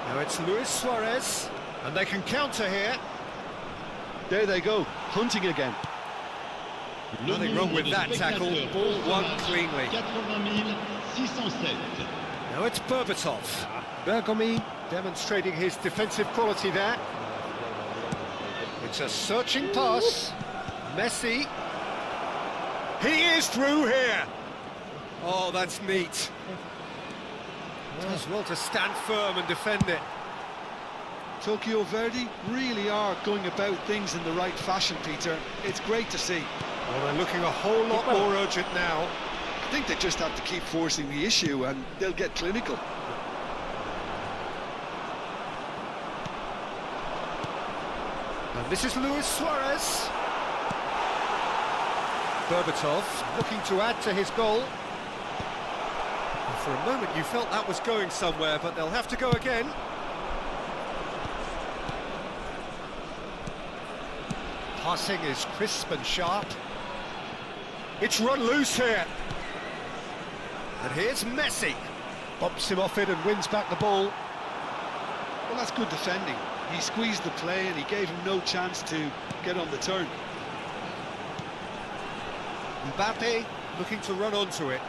Now it's Luis Suarez, and they can counter here. There they go, hunting again. Nothing wrong with that tackle, ball won cleanly. 80 Now it's Berbatov. Bergomi demonstrating his defensive quality there. It's a searching pass. Messi. He is through here. Oh, that's neat. Does well to stand firm and defend it. Tokyo Verdy really are going about things in the right fashion, Peter. It's great to see. Well, they're looking a whole lot more urgent now. I think they just have to keep forcing the issue and they'll get clinical. And this is Luis Suarez. Berbatov looking to add to his goal. And for a moment you felt that was going somewhere, but they'll have to go again. Passing is crisp and sharp. It's run loose here. And here's Messi. Bumps him off it and wins back the ball. Well, that's good defending. He squeezed the play and he gave him no chance to get on the turn. Mbappe looking to run onto it.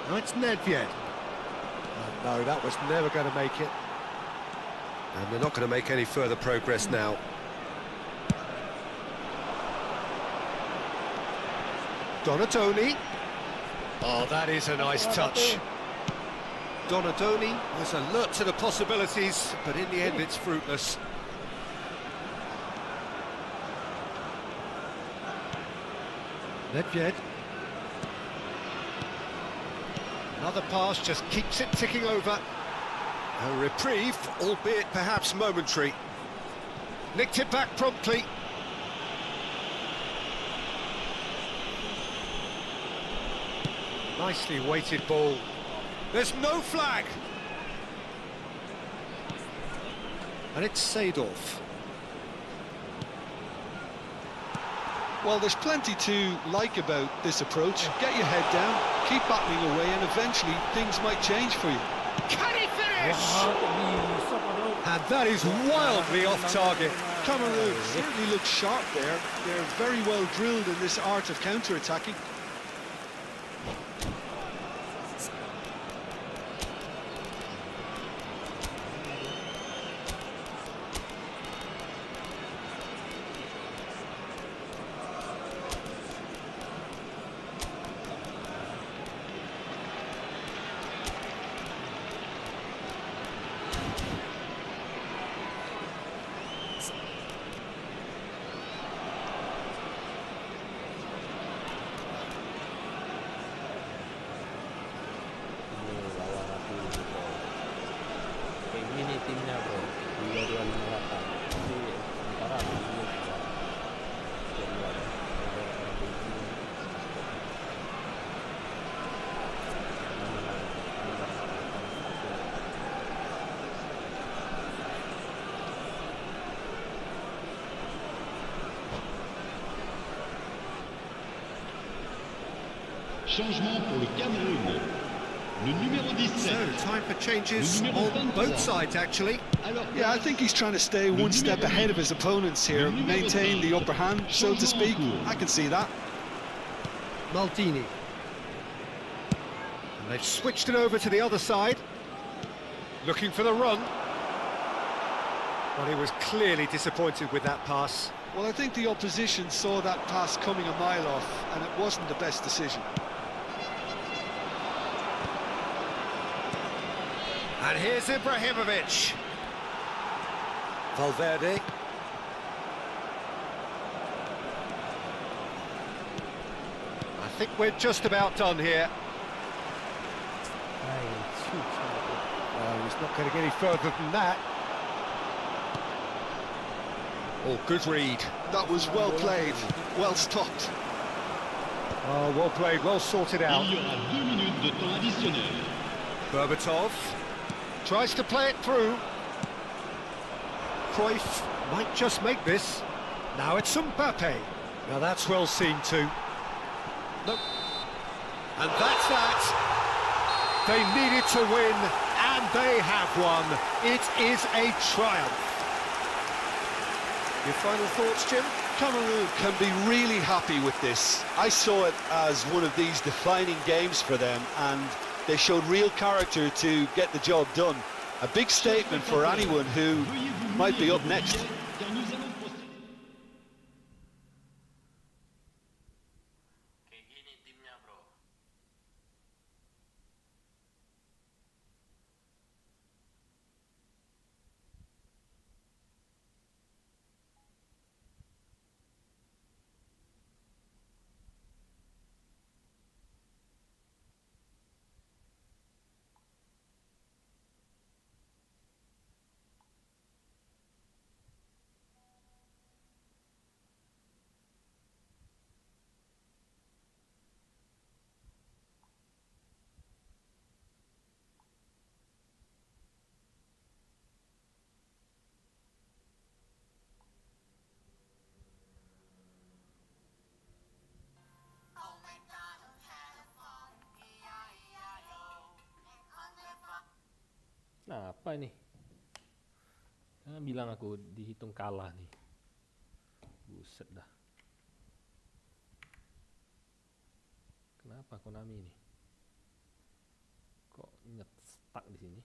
No, it's Nedved. Oh, no, that was never going to make it. And they're not going to make any further progress now. Donatoni. Oh, that is a nice touch. Donatoni was alert to the possibilities, but in the end it's fruitless. Nedved. Another pass just keeps it ticking over. A reprieve, albeit perhaps momentary. Nicked it back promptly. Nicely weighted ball. There's no flag. And it's Seedorf. Well, there's plenty to like about this approach. Get your head down, keep battling away, and eventually things might change for you. Can he finish? And that is wildly off target. Cameroon certainly looks sharp there. They're very well drilled in this art of counter-attacking. Ini timnya bro, 2258. Tapi sementara ini juga Changement pour le Cameroun. Le numéro 17. So, time for changes on both sides, actually. Yeah, I think he's trying to stay one step ahead of his opponents here, maintain the upper hand, so to speak. I can see that. Maldini. And they've switched it over to the other side. Looking for the run. Well, he was clearly disappointed with that pass. Well, I think the opposition saw that pass coming a mile off, and it wasn't the best decision. And here's Ibrahimovic. Valverde. I think we're just about done here. Oh, he's not going to get any further than that. Oh, good read. That was well played, well stopped. Oh, well played, well sorted out. Il y aura 2 minutes de temps additionnel. Berbatov tries to play it through. Cruyff might just make this. Now it's Mbappe. Now that's well seen too. Nope. And that's that. They needed to win, and they have won. It is a triumph. Your final thoughts, Jim? Cameroon can be really happy with this. I saw it as one of these defining games for them, and they showed real character to get the job done. A big statement for anyone who might be up next. Car nous allons procéder. Kayak gini timnya, bro. Nah, apa ini? Jangan bilang aku dihitung kalah nih. Buset dah. Kenapa Konami ini? Kok stuck di sini?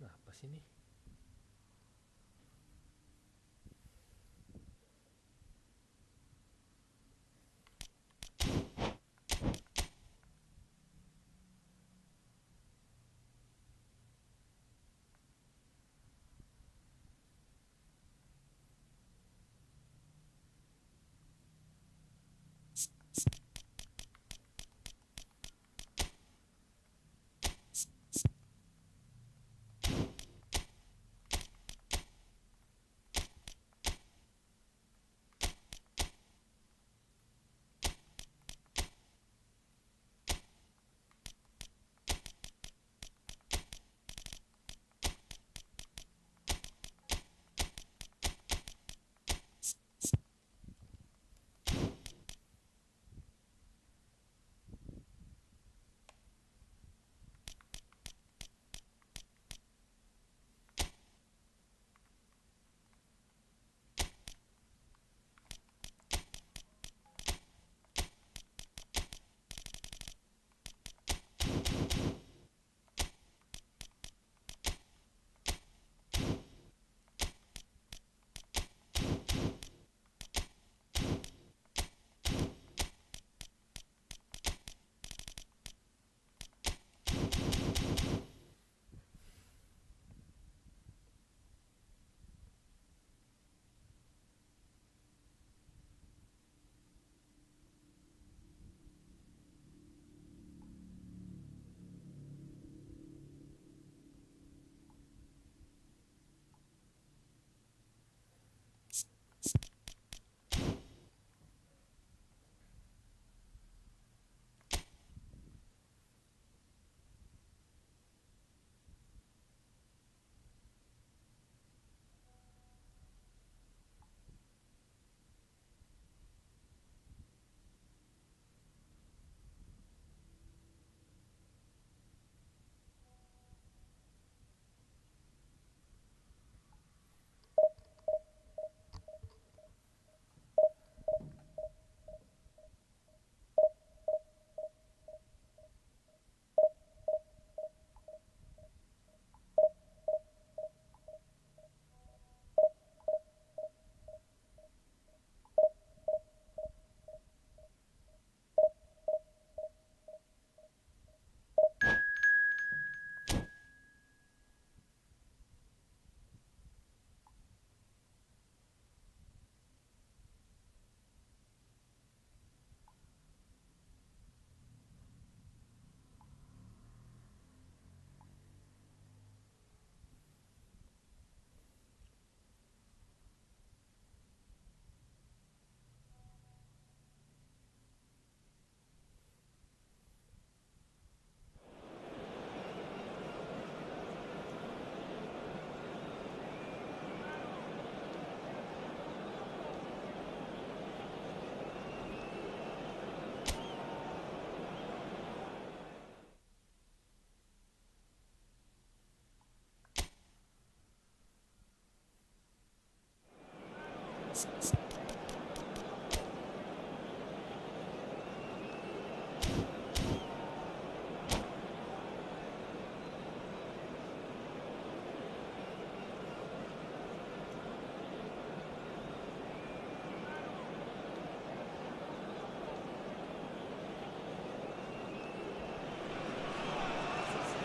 Nah, apa sih ini?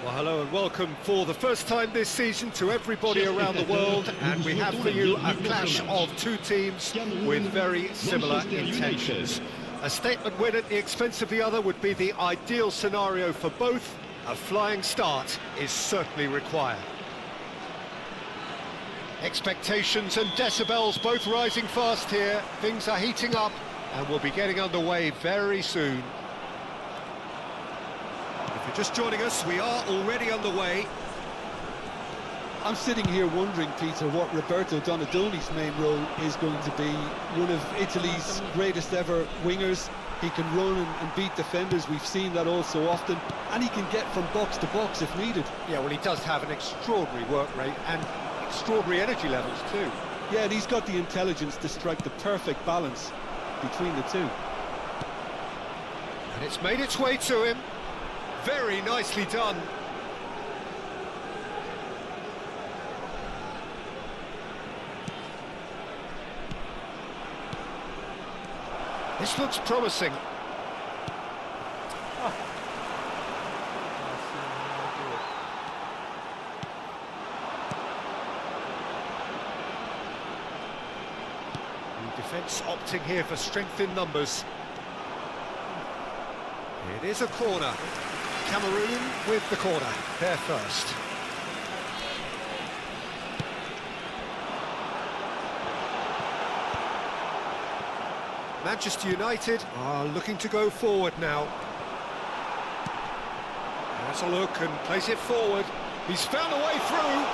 Well, hello and welcome for the first time this season to everybody around the world, and we have for you a clash of two teams with very similar intentions. A statement win at the expense of the other would be the ideal scenario for both. A flying start is certainly required. Expectations and decibels both rising fast here. Things are heating up and we'll be getting underway very soon. If you're just joining us, we are already underway. I'm sitting here wondering, Peter, what Roberto Donadoni's main role is going to be. One of Italy's greatest ever wingers. He can run and beat defenders. We've seen that all so often. And he can get from box to box if needed. Yeah, well, he does have an extraordinary work rate and extraordinary energy levels too. Yeah, and he's got the intelligence to strike the perfect balance between the two. And it's made its way to him. Very nicely done. This looks promising. The defence opting here for strength in numbers. It is a corner. Cameroon with the corner. There first. Manchester United are looking to go forward now. Has a look and plays it forward. He's found a way through.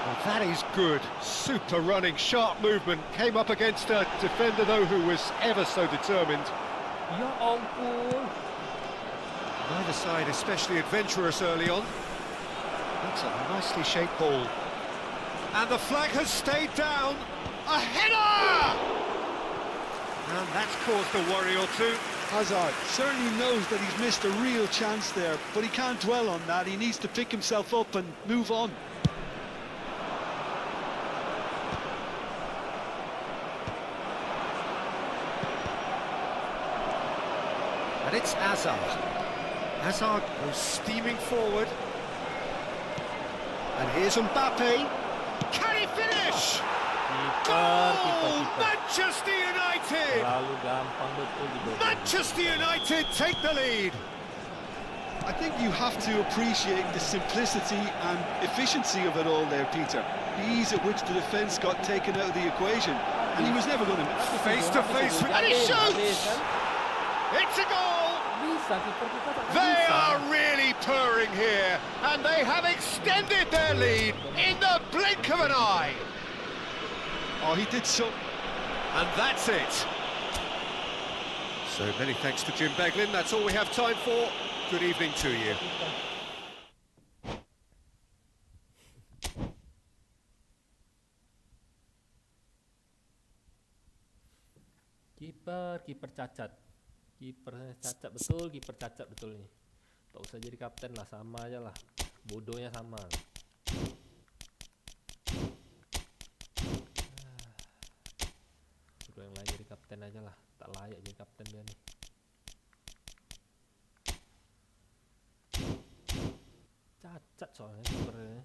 Well, that is good. Super running, sharp movement. Came up against a defender, though, who was ever so determined. Ya ampun. Neither side especially adventurous early on. That's a nicely shaped ball. And the flag has stayed down. A header! And that's caused a worry or two. Hazard certainly knows that he's missed a real chance there, but he can't dwell on that. He needs to pick himself up and move on. And it's Asal. Hazard goes steaming forward. And here's Mbappe. Can he finish? Goal! Manchester United! Terlalu gampang betul diboboh. Manchester United take the lead. I think you have to appreciate the simplicity and efficiency of it all there, Peter. The ease at which the defence got taken out of the equation, and he was never going to miss. Face to face with... And he shoots! It's a goal! Bisa kiper kita tak They bisa. are really purring here, and they have extended their lead in the blink of an eye. Oh, he did so. And that's it. So many thanks to Jim Beglin. That's all we have time for. Good evening to you. Kiper cacat. Kiper cacat betul, kiper cacat betul nih. Tak usah jadi kapten lah, sama aja lah. Bodohnya sama. Suruh yang lain jadi kapten aja lah. Tak layak jadi kapten dia nih. Cacat soalnya kipernya.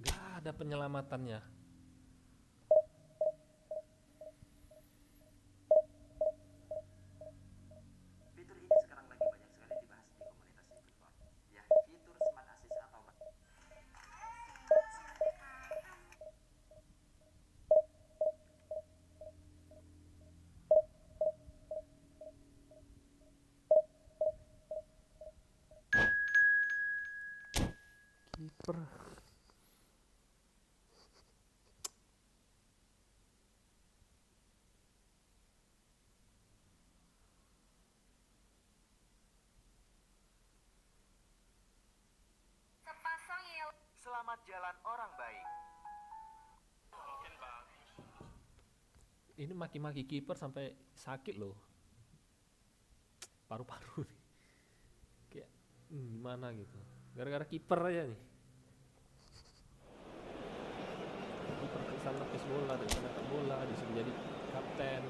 Gak ada penyelamatannya. Fitur ini sekarang lagi banyak sekali dibahas di komunitas e-football. Ya, fitur smart assist atau Kiper. Selamat jalan orang baik. Ini maki-maki kiper sampai sakit loh. Paru-paru nih. Kayak gimana gitu. Gara-gara kiper aja nih. Kiper kesana kes bola, dari sana ke bola, disuruh jadi kapten,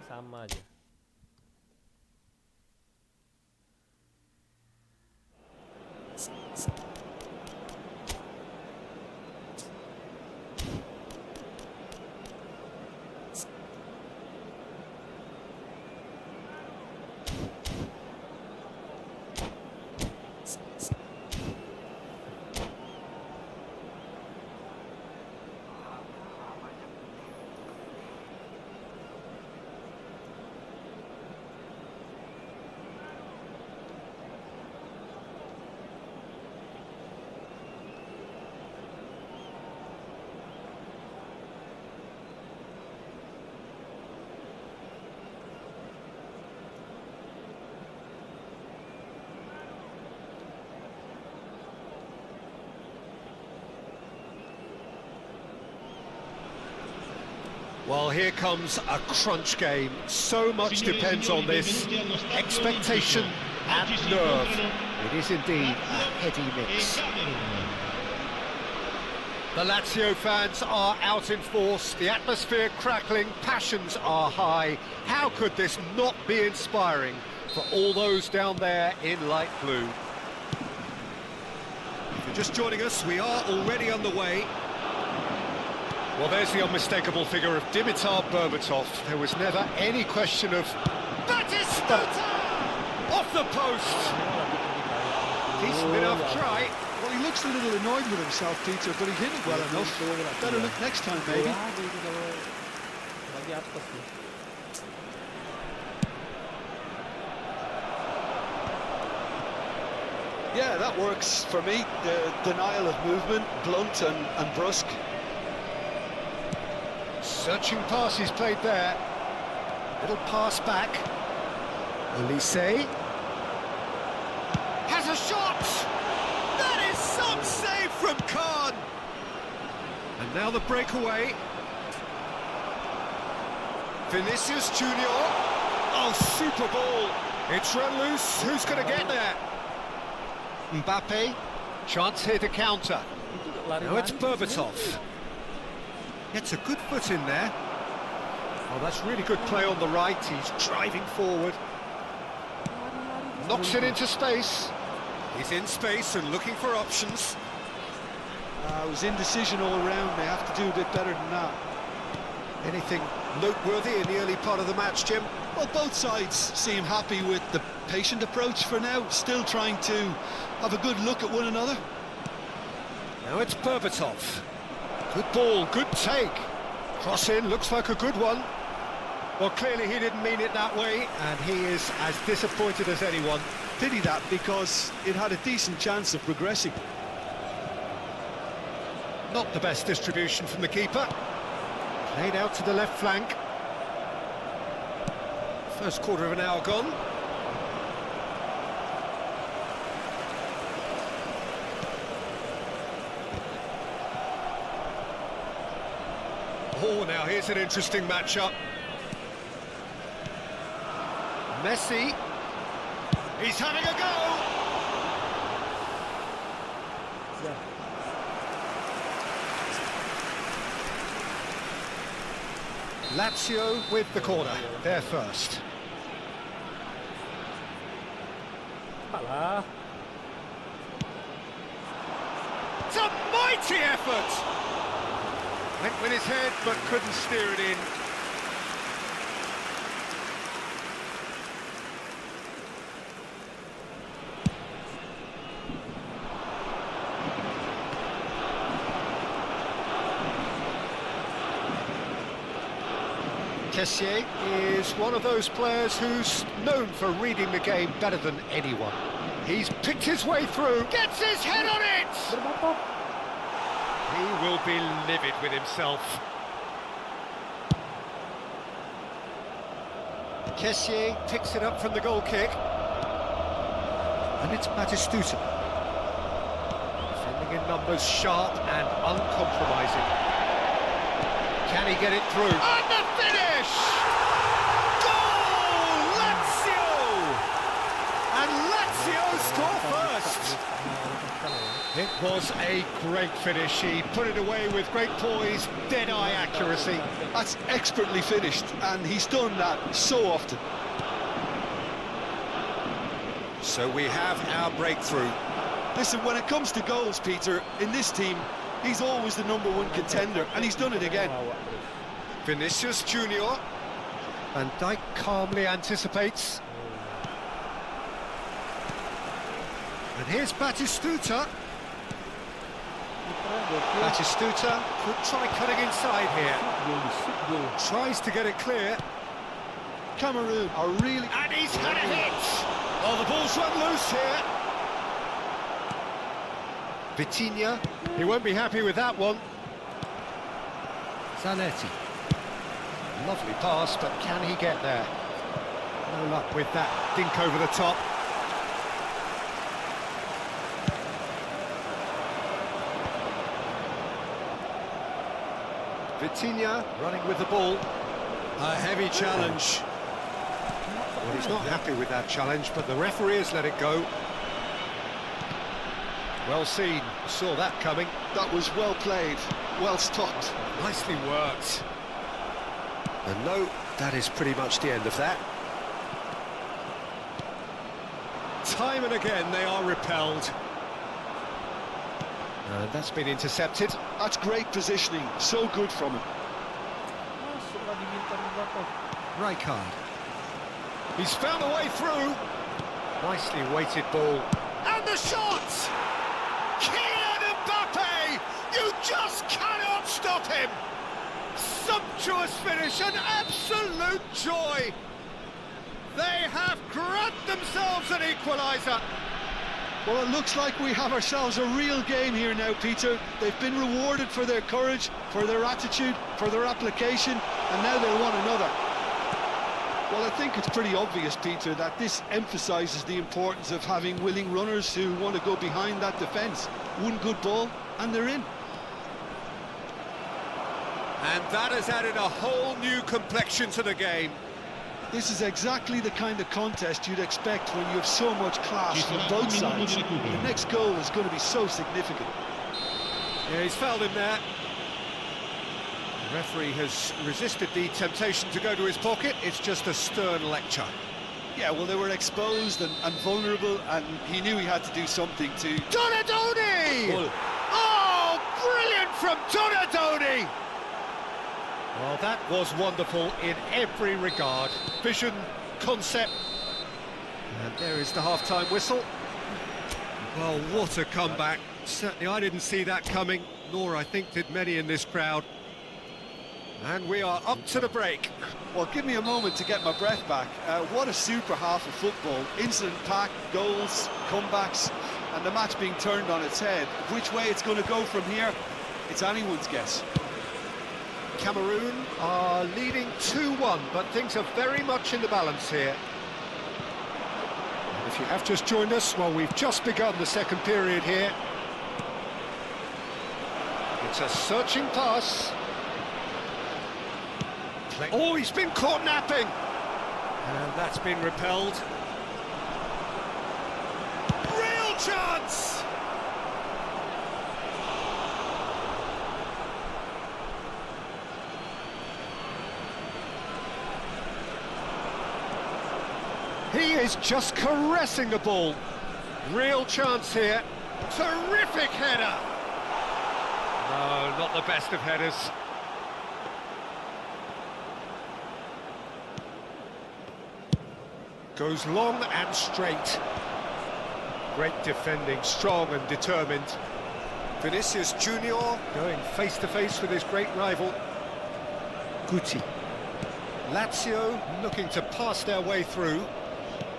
sama aja. Well, here comes a crunch game. So much depends on this. Expectation and nerve. It is indeed a heady mix. The Lazio fans are out in force, the atmosphere crackling, passions are high. How could this not be inspiring for all those down there in light blue? If you're just joining us, we are already on the way. Well, there's the unmistakable figure of Dimitar Berbatov. There was never any question of... Batistuta! Off the post! Decent enough try. Well, he looks a little annoyed with himself, Peter, but he hit it well enough. Better look next time, maybe. Lagi atas nih. Yeah, that works for me. The denial of movement, blunt and brusque. Searching pass he's played there. Little pass back. Olise has a shot! That is some save from Khan! And now the breakaway. Vinicius Junior. Oh, super ball. It's run loose. Who's going to get there? Mbappe. Chance here to counter. Now it's Berbatov. Gets a good foot in there. Oh, that's really good play on the right. He's driving forward. Knocks it into space. He's in space and looking for options. It was indecision all around. They have to do a bit better than that. Anything noteworthy in the early part of the match, Jim? Well, both sides seem happy with the patient approach for now, still trying to have a good look at one another. Now it's Berbatov. Good ball, good take. Cross in, looks like a good one. Well, clearly he didn't mean it that way, and he is as disappointed as anyone. Pity that, because it had a decent chance of progressing. Not the best distribution from the keeper. Played out to the left flank. First quarter of an hour gone. Oh, now here's an interesting matchup. Messi. He's having a go! Lazio with the corner. They're first. Kalah. It's a mighty effort! Went with his head, but couldn't steer it in. Kessié is one of those players who's known for reading the game better than anyone. He's picked his way through, gets his head on it! He will be livid with himself. Kessié picks it up from the goal kick. And it's Batistuta. Defending in numbers, sharp and uncompromising. Can he get it through? And the finish! Goal! Lazio! And Lazio score first! It was a great finish. He put it away with great poise, dead-eye accuracy. That's expertly finished, and he's done that so often. So we have our breakthrough. Listen, when it comes to goals, Peter, in this team, he's always the #1 contender, and he's done it again. Vinicius Junior. Van Dijk calmly anticipates. And here's Batistuta. Batistuta could try cutting inside here. Tries to get it clear. Cameroon are really... And he's had a hit! Oh, the ball's run loose here. Vitinha. He won't be happy with that one. Zanetti. Lovely pass, but can he get there? No luck with that dink over the top. Vitinha running with the ball. A heavy challenge. Well, he's not happy with that challenge, but the referee has let it go. Well seen, saw that coming. That was well played, well stopped. Nicely worked. And no, that is pretty much the end of that. Time and again they are repelled. And that's been intercepted. That's great positioning, so good from him. Rijkaard. He's found a way through. Nicely weighted ball. And the shot! Kylian Mbappe! You just cannot stop him! Sumptuous finish, an absolute joy! They have grabbed themselves an equaliser. Well, it looks like we have ourselves a real game here now, Peter. They've been rewarded for their courage, for their attitude, for their application, and now they'll want another. Well, I think it's pretty obvious, Peter, that this emphasises the importance of having willing runners who want to go behind that defence. One good ball, and they're in. And that has added a whole new complexion to the game. This is exactly the kind of contest you'd expect when you have so much class from both sides. The next goal is going to be so significant. Yeah, he's fouled him there. The referee has resisted the temptation to go to his pocket. It's just a stern lecture. Yeah, well, they were exposed and vulnerable, and he knew he had to do something to... Donadoni! Oh, brilliant from Donadoni! Well, that was wonderful in every regard. Vision, concept. And there is the half-time whistle. Well, what a comeback. Certainly I didn't see that coming, nor I think did many in this crowd. And we are up to the break. Well, give me a moment to get my breath back. What a super half of football. Incident-packed, goals, comebacks, and the match being turned on its head. Which way it's going to go from here, it's anyone's guess. Cameroon are leading 2-1, but things are very much in the balance here. And if you have just joined us, well, we've just begun the second period here. It's a searching pass. Oh, he's been caught napping! And that's been repelled. Real chance! He is just caressing the ball. Real chance here. Terrific header. No, not the best of headers. Goes long and straight. Great defending, strong and determined. Vinicius Junior going face to face with his great rival. Guti. Lazio looking to pass their way through.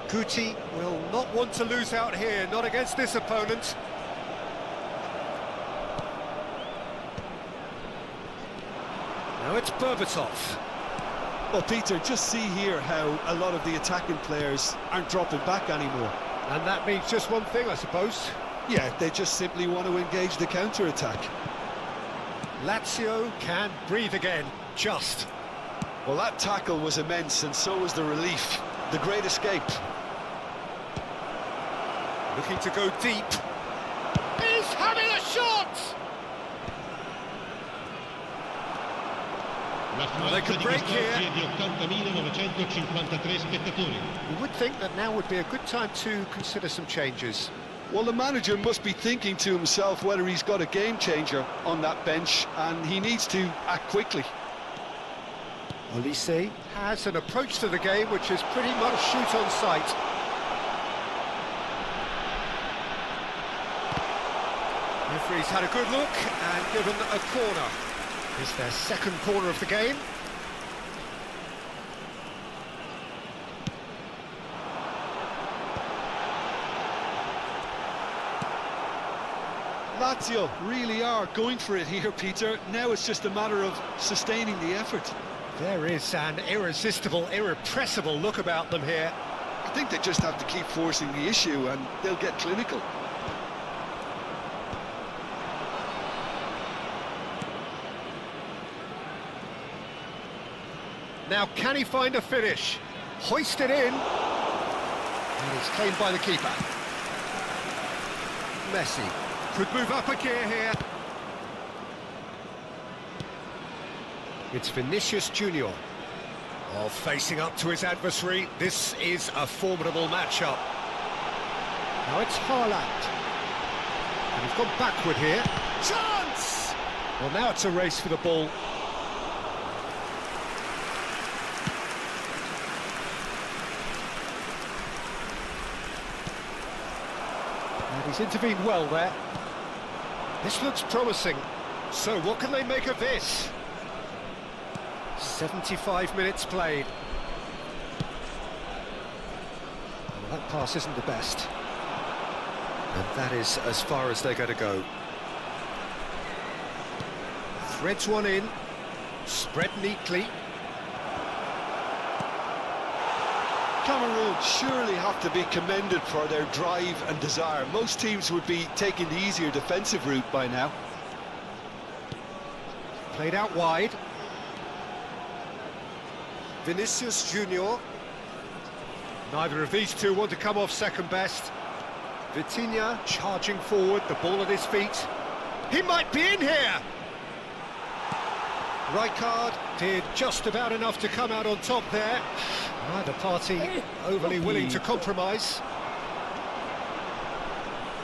Guti will not want to lose out here, not against this opponent. Now it's Berbatov. Well, Peter, just see here how a lot of the attacking players aren't dropping back anymore. And that means just one thing, I suppose. Yeah, they just simply want to engage the counter-attack. Lazio can breathe again. just. Well, that tackle was immense, and so was the relief. The great escape. Looking to go deep. He's having a shot! They could break here. di 80.953 spettatori. You would think that now would be a good time to consider some changes. Well, the manager must be thinking to himself whether he's got a game changer on that bench, and he needs to act quickly. Olise has an approach to the game which is pretty much shoot on sight. Referee's had a good look and given a corner. It's their second corner of the game. Lazio really are going for it here, Peter. Now it's just a matter of sustaining the effort. There is an irresistible, irrepressible look about them here. I think they just have to keep forcing the issue and they'll get clinical. Now, can he find a finish? Hoisted in. And it's claimed by the keeper. Messi could move up a gear here. It's Vinicius Junior. Oh, facing up to his adversary. This is a formidable matchup. Now it's Haaland. And he's gone backward here. Chance! Well, now it's a race for the ball. And he's intervened well there. This looks promising. So what can they make of this? 75 minutes played. Well, that pass isn't the best. And that is as far as they're going to go. Threads one in. Spread neatly. Cameroon surely have to be commended for their drive and desire. Most teams would be taking the easier defensive route by now. Played out wide. Vinicius Junior. Neither of these two want to come off second best. Vitinha charging forward, the ball at his feet. He might be in here! Rijkaard did just about enough to come out on top there. Neither party overly willing to compromise.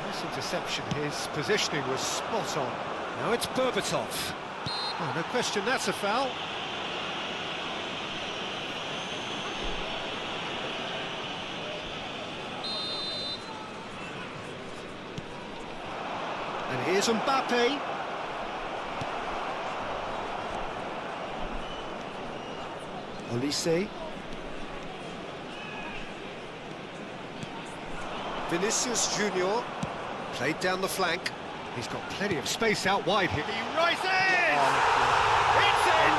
Nice interception, his positioning was spot on. Now it's Berbatov. Oh, no question, that's a foul. And here's Mbappe. Olise. Vinicius Junior. Played down the flank. He's got plenty of space out wide here. He rises! It's in!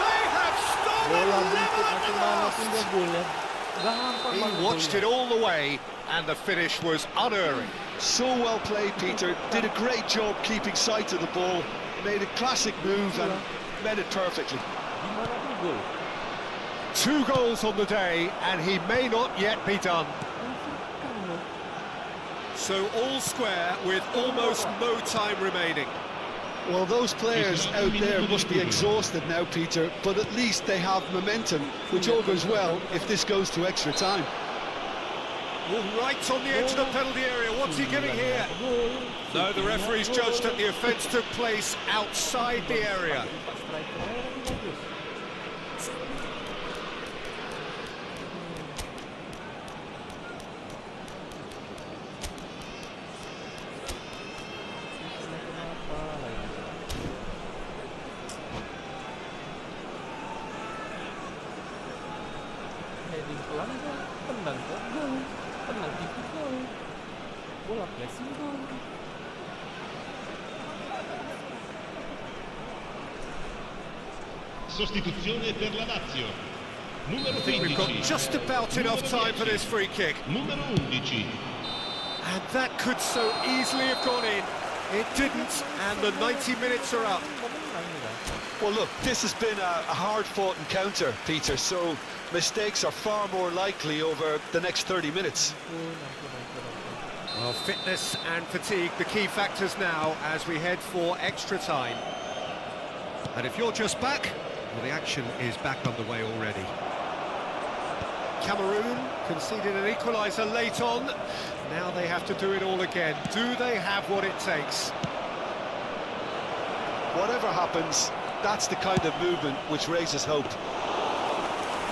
They have stolen level at last! He watched it all the way, and the finish was unerring. So well played, Peter. Did a great job keeping sight of the ball. Made a classic move and met it perfectly. 2 goals on the day, and he may not yet be done. So all square with almost no time remaining. Well, those players out there must be exhausted now, Peter, but at least they have momentum, which all goes well if this goes to extra time. Well, right on the edge of the penalty area. What's he giving here? No, the referee's judged that the offence took place outside the area. Heading pelan kok, tenang kok, gol. Tenang dikit gol. Bola placing gol. Sostituzione per la Lazio. Numero I think we've got 15. just about enough time for this free kick. Numero 11. And that could so easily have gone in. It didn't, and the 90 minutes are up. Menang nih, kan? Well, look, this has been a hard-fought encounter, Peter, so mistakes are far more likely over the next 30 minutes. Well, fitness and fatigue, the key factors now as we head for extra time. And if you're just back, well, the action is back underway already. Cameroon conceded an equaliser late on. Now they have to do it all again. Do they have what it takes? Whatever happens, that's the kind of movement which raises hope.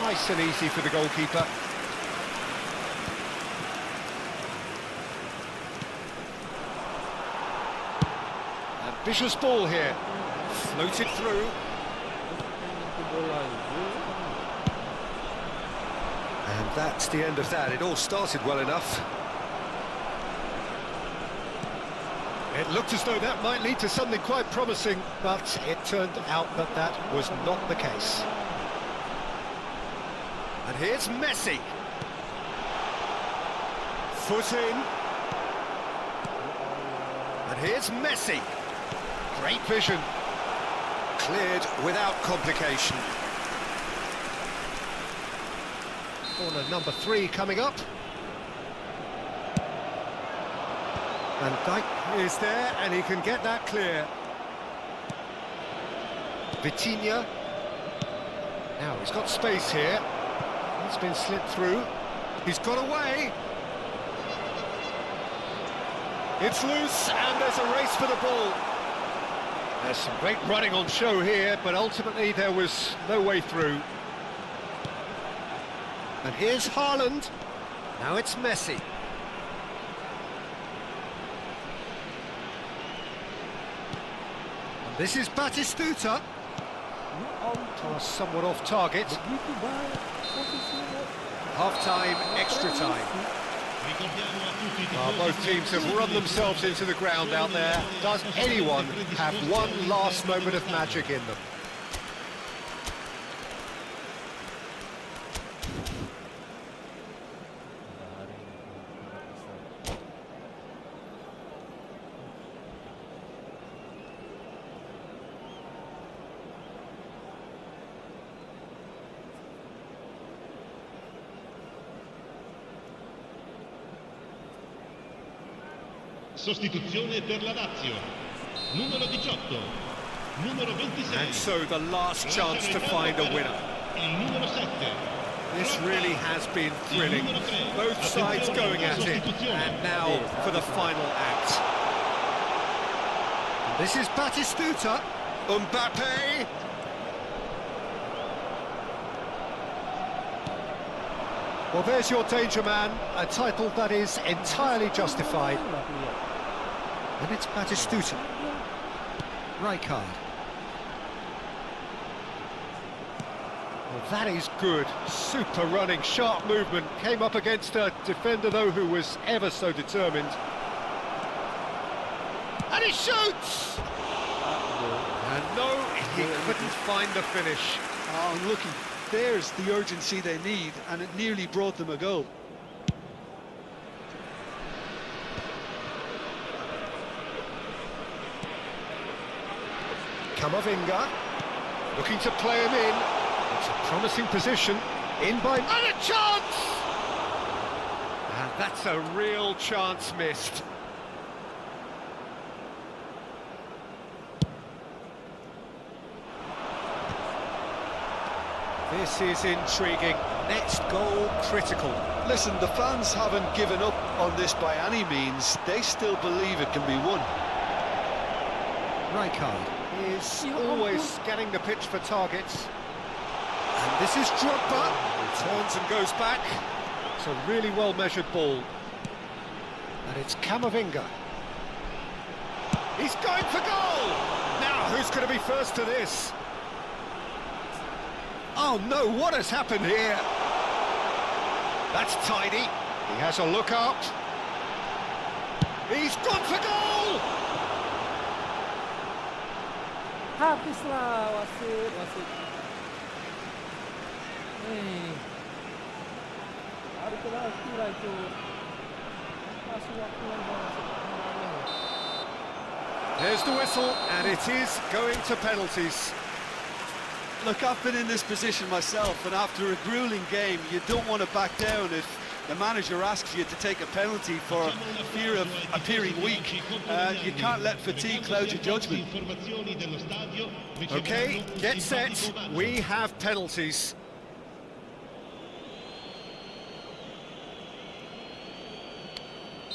Nice and easy for the goalkeeper. Ambitious ball here. Floated through. And that's the end of that. It all started well enough. It looked as though that might lead to something quite promising, but it turned out that that was not the case. And here's Messi. Foot in. And here's Messi. Great vision. Cleared without complication. Corner number 3 coming up. And Dijk is there, and he can get that clear. Vitinha. Now, he's got space here. It's been slipped through. He's got away. It's loose, and there's a race for the ball. There's some great running on show here, but ultimately there was no way through. And here's Haaland. Now it's Messi. And this is Batistuta. Pass somewhat off target. Half-time, extra time. Both teams have run themselves into the ground out there. Does anyone have one last moment of magic in them? Sostituzione per la Lazio. Numero 18. Numero 26. And so the last chance to find a winner. Il numero 7. This really has been thrilling. Both sides going at it. And now for the final act. And this is Batistuta. Mbappe. Well, there's your danger man, a title that is entirely justified. And it's Batistuta. Rijkaard. Well, that is good. Super running, sharp movement. Came up against a defender, though, who was ever so determined. And he shoots! And no, he couldn't find the finish. Oh, looking. There's the urgency they need, and it nearly brought them a goal. Camavinga, looking to play him in. It's a promising position. In by... And a chance! And that's a real chance missed. This is intriguing. Next goal critical. Listen, the fans haven't given up on this by any means. They still believe it can be won. Rijkaard is always scanning the pitch for targets. And this is Drogba. Turns and goes back. It's a really well-measured ball. And it's Camavinga. He's going for goal! Now, who's going to be first to this? Oh no, what has happened here? That's tidy. He has a look up. He's gone for goal! Habislah wasit. Harus kira itu. Kasih waktu yang There's the whistle, and it is going to penalties. Look, I've been in this position myself, and after a grueling game, you don't want to back down if the manager asks you to take a penalty for fear of appearing weak. You can't let fatigue cloud your judgment. Okay, get set. We have penalties.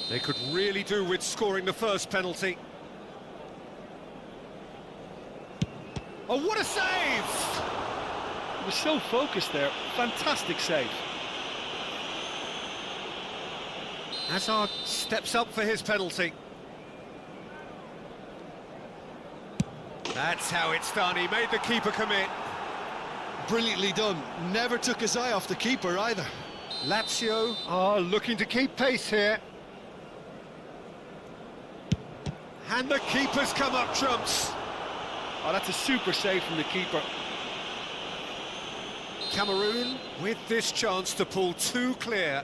They could really do with scoring the first penalty. Oh, what a save! He was so focused there. Fantastic save. Hazard steps up for his penalty. That's how it's done. He made the keeper commit. Brilliantly done. Never took his eye off the keeper either. Lazio are looking to keep pace here. And the keeper's come up trumps. Oh, that's a super save from the keeper. Cameroon with this chance to pull two clear.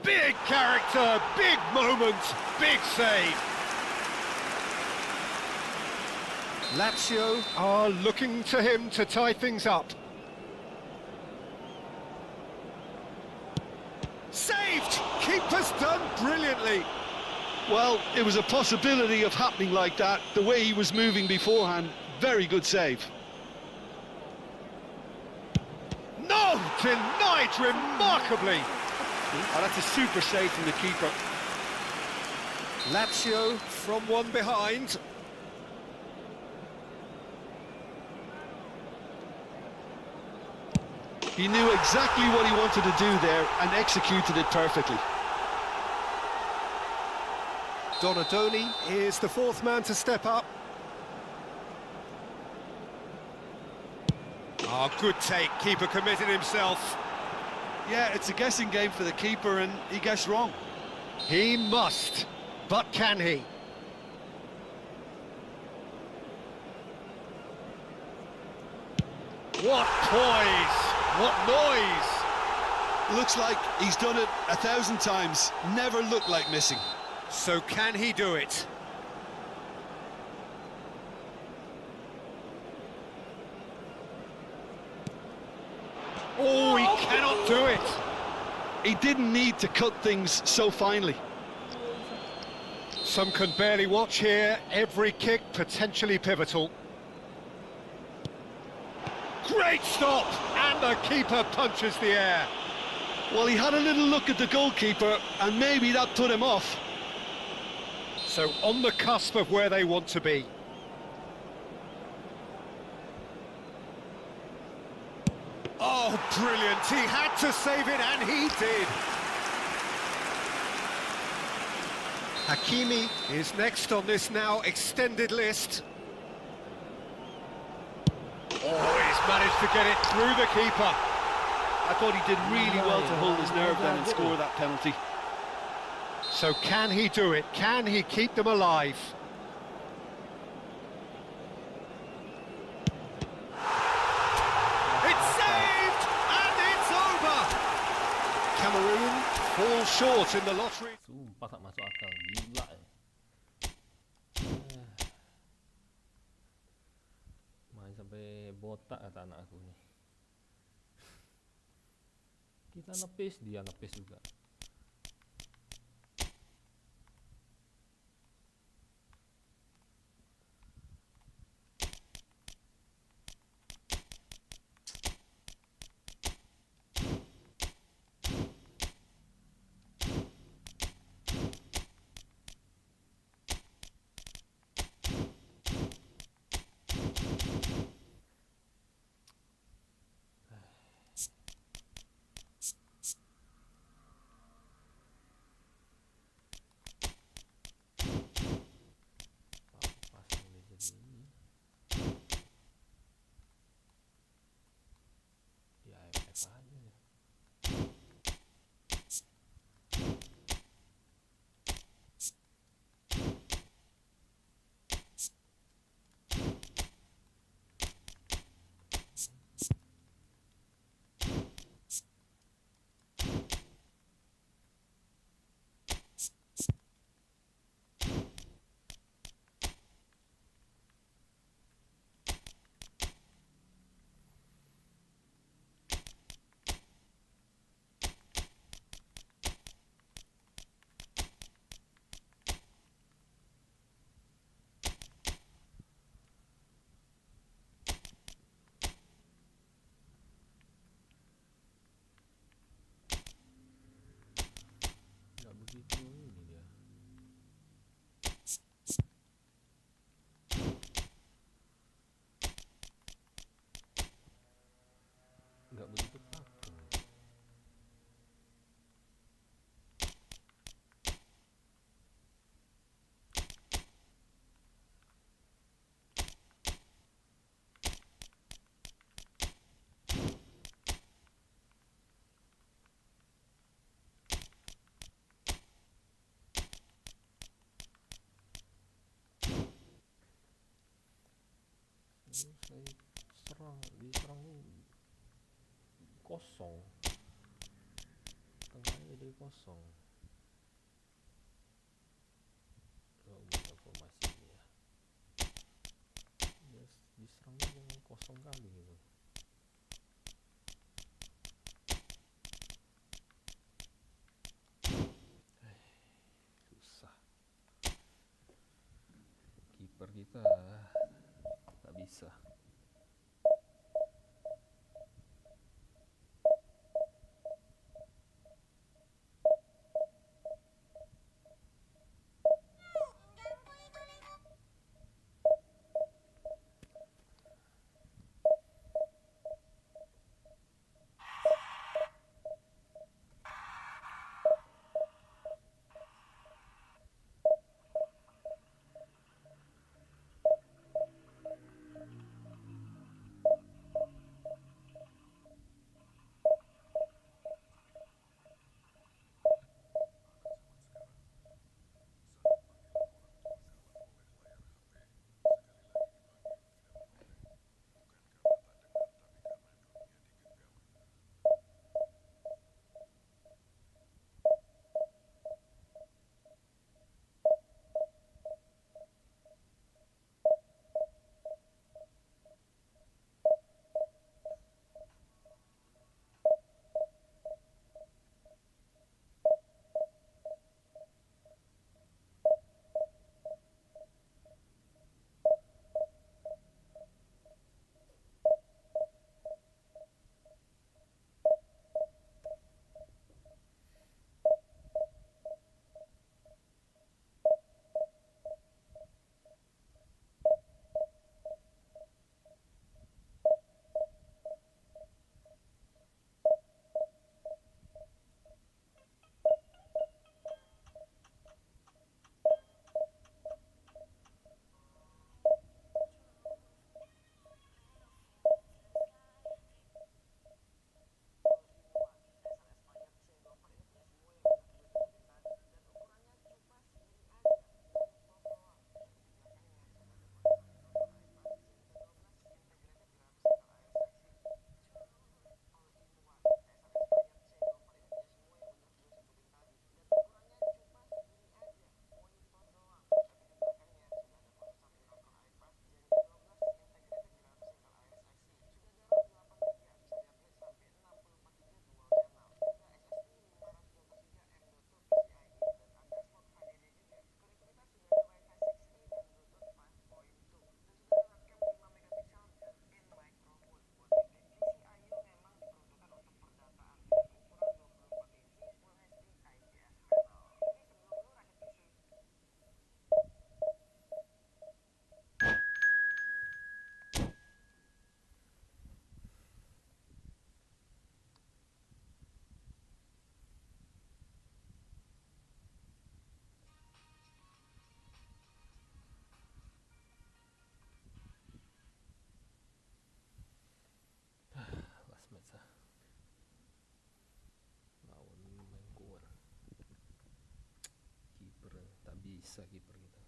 Big character, big moment, big save. Lazio are looking to him to tie things up. Saved! Keeper's done brilliantly. Well, it was a possibility of happening like that. The way he was moving beforehand, very good save. No! Denied remarkably. Oh, that's a super save from the keeper. Lazio from one behind. He knew exactly what he wanted to do there and executed it perfectly. Donadoni is the fourth man to step up. Oh, good take. Keeper committed himself. Yeah, it's a guessing game for the keeper and he guessed wrong. He must, but can he? What poise! What noise! Looks like he's done it 1,000 times. Never looked like missing. So can he do it? Oh, he cannot do it! He didn't need to cut things so finely. Some can barely watch here. Every kick potentially pivotal. Great stop! And the keeper punches the air. Well, he had a little look at the goalkeeper and maybe that put him off. So on the cusp of where they want to be. Oh, brilliant! He had to save it, and he did. Hakimi is next on this now extended list. Oh, he's managed to get it through the keeper. I thought he did really well to hold his nerve then and score that penalty. So can he do it? Can he keep them alive? It's saved, and it's over. Cameroon fall short in the lottery. Sumpah tak masuk akal, gila ya. Main sampai botak kata anak aku nih. Kita nepis, dia nepis juga. kosong, tengahnya jadi kosong. Oh, buka formasi ini ya. Dia diserangnya dengan kosong kali gitu. Susah. Kiper kita tak bisa. Bisa kiper kita.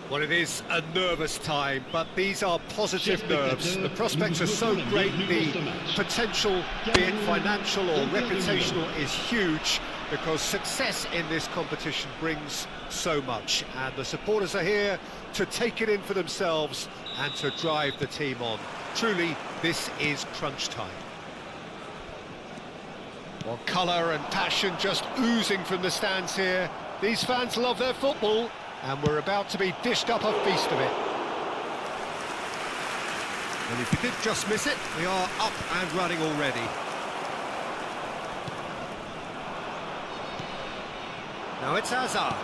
Well, it is a nervous time, but these are positive nerves. The prospects are so great, the potential, be it financial or reputational, is huge, because success in this competition brings so much, and the supporters are here to take it in for themselves and to drive the team on. Truly, this is crunch time. Well, colour and passion just oozing from the stands here. These fans love their football, and we're about to be dished up a feast of it. And if you did just miss it, we are up and running already. Now it's Asal.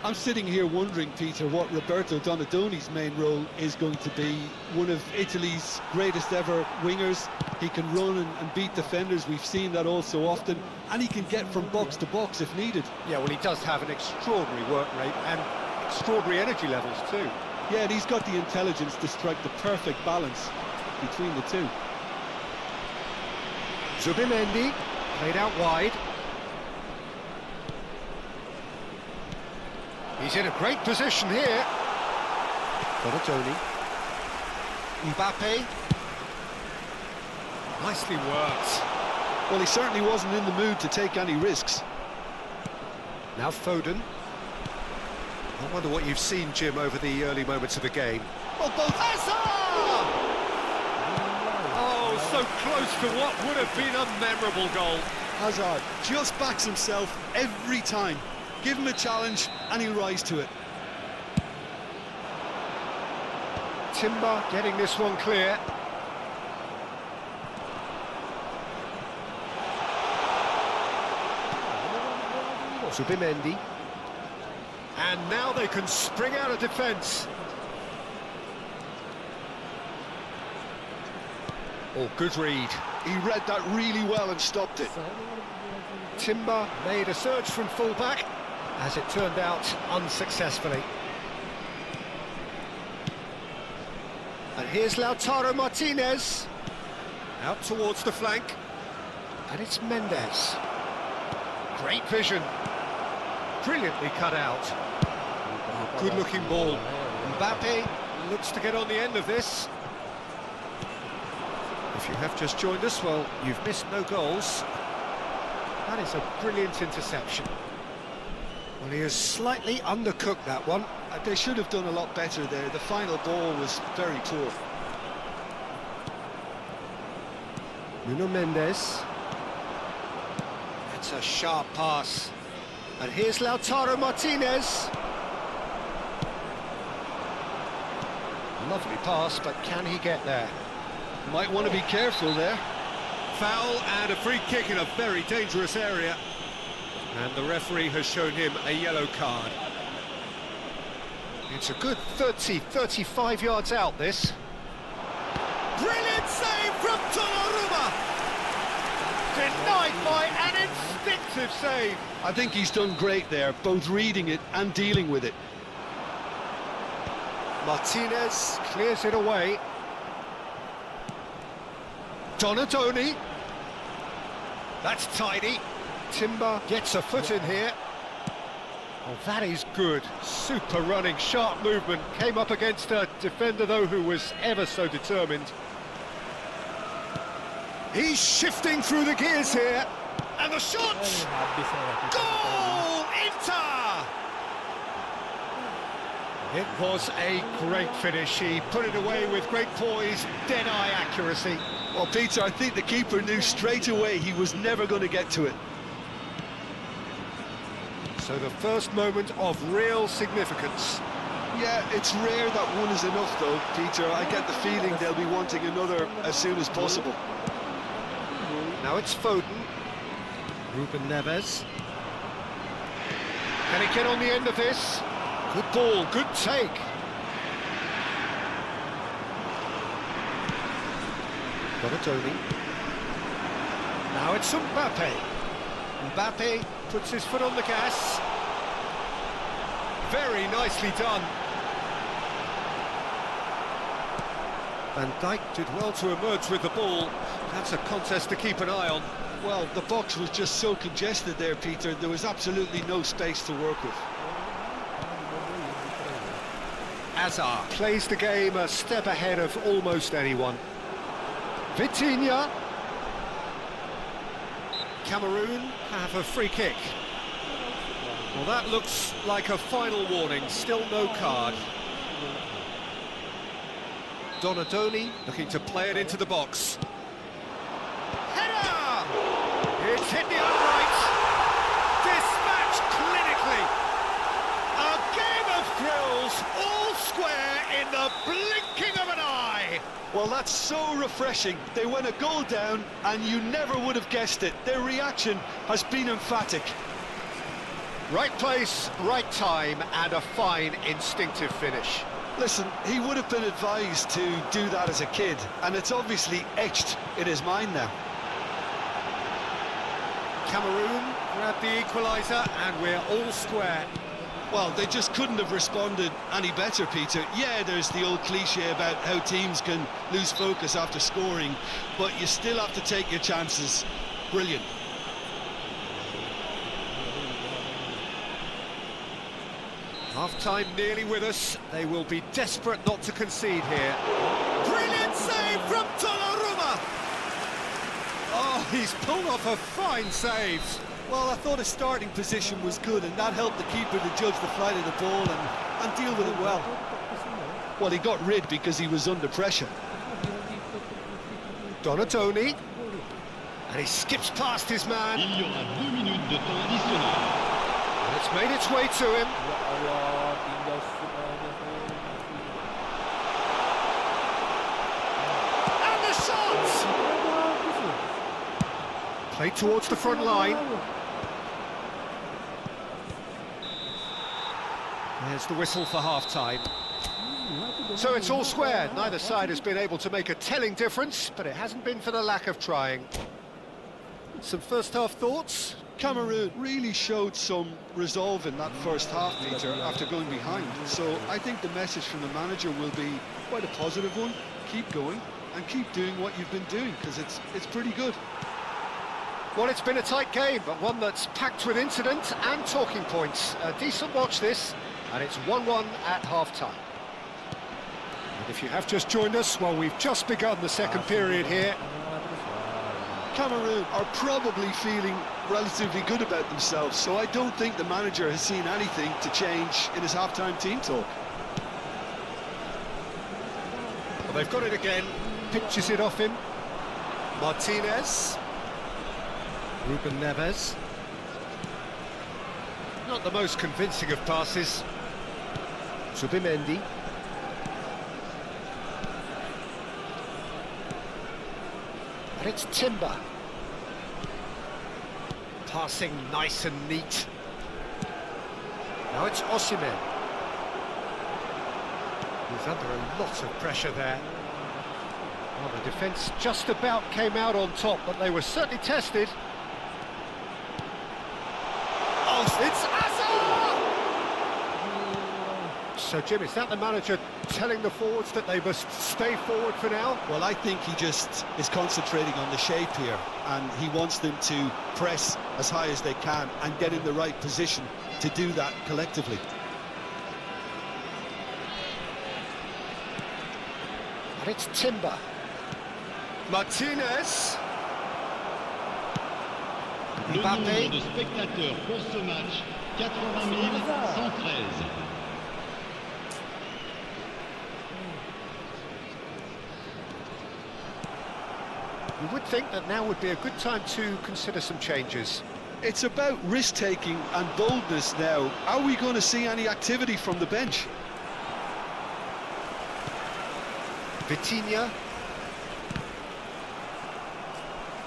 I'm sitting here wondering, Peter, what Roberto Donadoni's main role is going to be. One of Italy's greatest ever wingers. He can run and beat defenders. We've seen that all so often. And he can get from box to box if needed. Yeah, well, he does have an extraordinary work rate and extraordinary energy levels too. Yeah, and he's got the intelligence to strike the perfect balance between the two. Zubimendi, played out wide. He's in a great position here. Donatoni. Mbappe. Nicely worked. Well, he certainly wasn't in the mood to take any risks. Now Foden. I wonder what you've seen, Jim, over the early moments of the game. Well, both... Oh, so close to what would have been a memorable goal. Hazard just backs himself every time. Give him a challenge and he'll rise to it. Timber getting this one clear. Zubimendi. And now they can spring out of defence. Oh, good read. He read that really well and stopped it. Timber made a surge from full-back, as it turned out unsuccessfully. And here's Lautaro Martinez, out towards the flank, and it's Mendes. Great vision, brilliantly cut out. Good-looking ball. Mbappe looks to get on the end of this. If you have just joined us, well, you've missed no goals. That is a brilliant interception. Well, he has slightly undercooked that one. They should have done a lot better there. The final ball was very poor. Nuno Mendes. That's a sharp pass. And here's Lautaro Martinez. Lovely pass, but can he get there? Might want to be careful there. Foul and a free kick in a very dangerous area. And the referee has shown him a yellow card. It's a good 30-35 yards out, this. Brilliant save from Donnarumma! Denied by an instinctive save. I think he's done great there, both reading it and dealing with it. Martinez clears it away. Donadoni. That's tidy. Timber gets a foot in here. Oh, that is good. Super running, sharp movement. Came up against a defender, though, who was ever so determined. He's shifting through the gears here. And the shot! Goal! Inter! It was a great finish. He put it away with great poise, dead-eye accuracy. Well, Peter, I think the keeper knew straight away he was never going to get to it. So the first moment of real significance. Yeah, it's rare that one is enough, though, Peter. I get the feeling they'll be wanting another as soon as possible. Now it's Foden. Ruben Neves. Can he get on the end of this? Good ball, good take. Donatoni. Now it's Mbappe. Mbappe puts his foot on the gas. Very nicely done. Van Dijk did well to emerge with the ball. That's a contest to keep an eye on. Well, the box was just so congested there, Peter. There was absolutely no space to work with. Azar plays the game a step ahead of almost anyone. Vitinha. Cameroon have a free kick. Well, that looks like a final warning, still no card. Donadoni looking to play it into the box. Header! It's hit the upright. Dispatched clinically. A game of thrills, all square in the blinking of an eye. Well, that's so refreshing. They went a goal down and you never would have guessed it. Their reaction has been emphatic. Right place, right time, and a fine instinctive finish. Listen, he would have been advised to do that as a kid, and it's obviously etched in his mind now. Cameroon grab the equaliser, and we're all square. Well, they just couldn't have responded any better, Peter. Yeah, there's the old cliche about how teams can lose focus after scoring, but you still have to take your chances. Brilliant. Half-time nearly with us. They will be desperate not to concede here. Brilliant save from Donnarumma! Oh, he's pulled off a fine save. Well, I thought his starting position was good, and that helped the keeper to judge the flight of the ball and deal with it well. Well, he got rid because he was under pressure. Donadoni. And he skips past his man. Il y aura 2 minutes de temps additionnel. And it's made its way to him. And the shot! Played towards the front line. There's the whistle for half-time. So it's all square. Neither side has been able to make a telling difference, but it hasn't been for the lack of trying. Some first-half thoughts? Cameroon really showed some resolve in that first half, Peter, after going behind. So I think the message from the manager will be quite a positive one. Keep going and keep doing what you've been doing, because it's pretty good. Well, it's been a tight game, but one that's packed with incident and talking points. A decent watch this, and it's 1-1 at half-time. And if you have just joined us, well, we've just begun the second period here. Cameroon are probably feeling relatively good about themselves, so I don't think the manager has seen anything to change in his half-time team talk. Well, they've got it again. Pitches it off him. Martinez. Ruben Neves. Not the most convincing of passes. Subimendi. And it's Timber. Passing nice and neat. Now it's Osimhen. He's under a lot of pressure there. Well, the defence just about came out on top, but they were certainly tested. Oh, it's Azar! So, Jim, is that the manager telling the forwards that they must stay forward for now? Well, I think he just is concentrating on the shape here, and he wants them to press as high as they can and get in the right position to do that collectively. And it's Timber. Martinez. Le nombre Mbappé. de spectateurs pour ce match, 80 113. You would think that now would be a good time to consider some changes. It's about risk-taking and boldness now. Are we going to see any activity from the bench? Vitinha.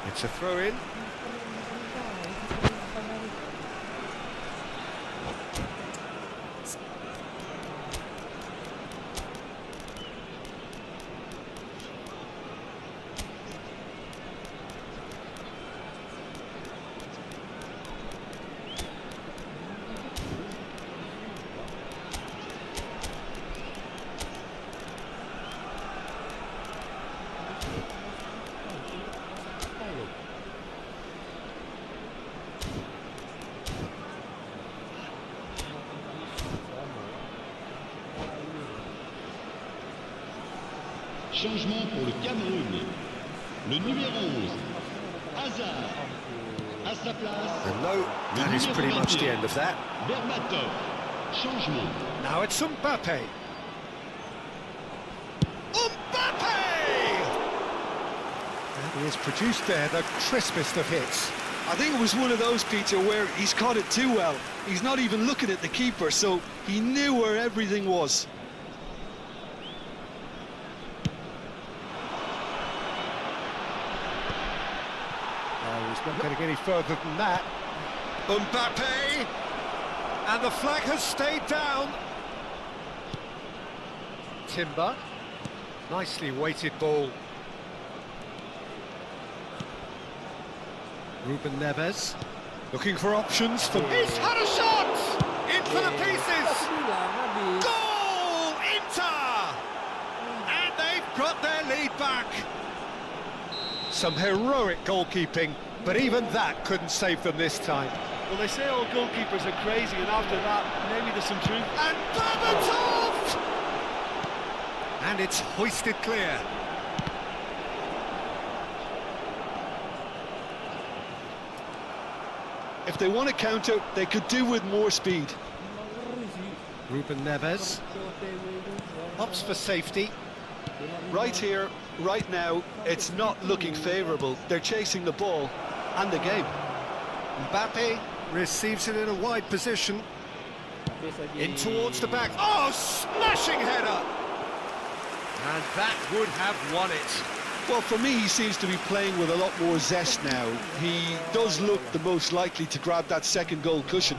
It's a throw-in. Changement pour le Cameroun. Le numéro 11, Hazard. À sa place, And no, that is pretty much the end of that. Berbatov. Changement. Now it's Mbappe. Mbappe! And he has produced there the crispest of hits. I think it was one of those, Peter, where he's caught it too well. He's not even looking at the keeper, so he knew where everything was. Oh, he's not going to get any further than that. Mbappe! And the flag has stayed down. Timber. Nicely weighted ball. Ruben Neves. Looking for options for... He's had a shot! Into the pieces! Goal! Inter! And they've got their lead back. Some heroic goalkeeping, but even that couldn't save them this time. Well, they say all goalkeepers are crazy, and after that, maybe there's some truth. And Berbatov! And it's hoisted clear. If they want to counter, they could do with more speed. Ruben Neves opts for safety. Right here, right now, it's not looking favourable. They're chasing the ball and the game. Mbappe receives it in a wide position. In towards the back. Oh, smashing header! And that would have won it. Well, for me, he seems to be playing with a lot more zest now. He does look the most likely to grab that second goal cushion.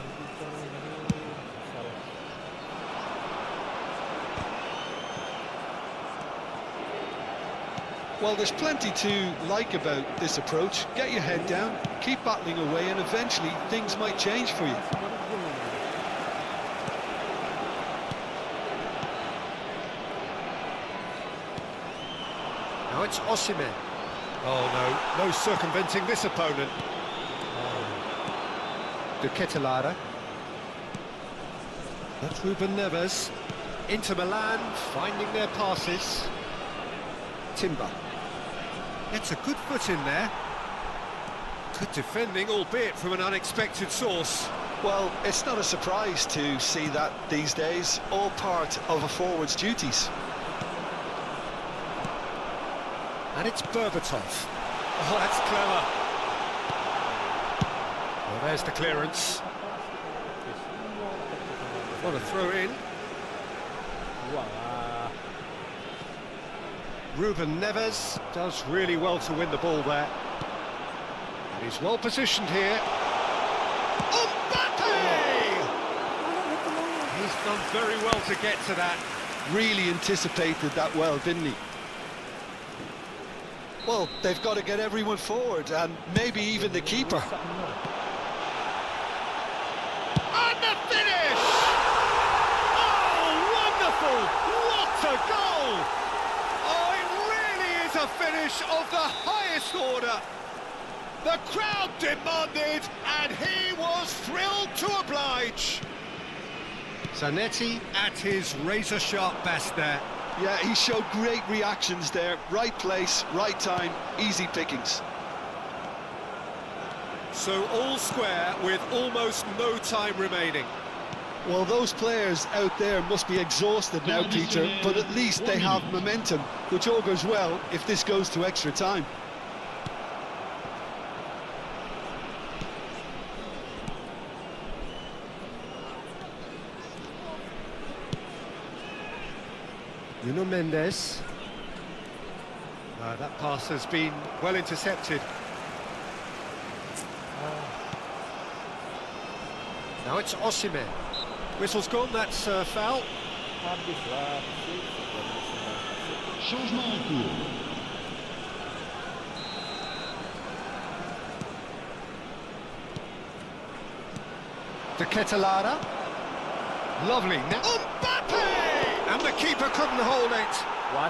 Well, there's plenty to like about this approach. Get your head down, keep battling away, and eventually things might change for you. Now it's Osimhen. Oh no, no circumventing this opponent. De Ketelaere. That's Ruben Neves. Inter Milan finding their passes. Timber. Gets a good foot in there. Good defending, albeit from an unexpected source. Well, it's not a surprise to see that these days, all part of a forward's duties. And it's Berbatov. Oh, that's clever. Well, there's the clearance. What a throw in. Ruben Neves does really well to win the ball there. And he's well positioned here. Mbappe! He's done very well to get to that. Really anticipated that well, didn't he? Well, they've got to get everyone forward, and maybe even the keeper. And the finish! Oh, wonderful! What a goal! Oh, it really is a finish of the highest order. The crowd demanded, and he was thrilled to oblige. Zanetti at his razor-sharp best there. Yeah, he showed great reactions there. Right place, right time, easy pickings. So all square with almost no time remaining. Well, those players out there must be exhausted now, Peter, but at least they have momentum, which augurs well if this goes to extra time. Nuno Mendes. That pass has been well intercepted. Now it's Osimhen. Whistle's gone, that's foul. Changement en cours. De Ketelaere. Lovely. Now Mbappe! And the keeper couldn't hold it. Oh,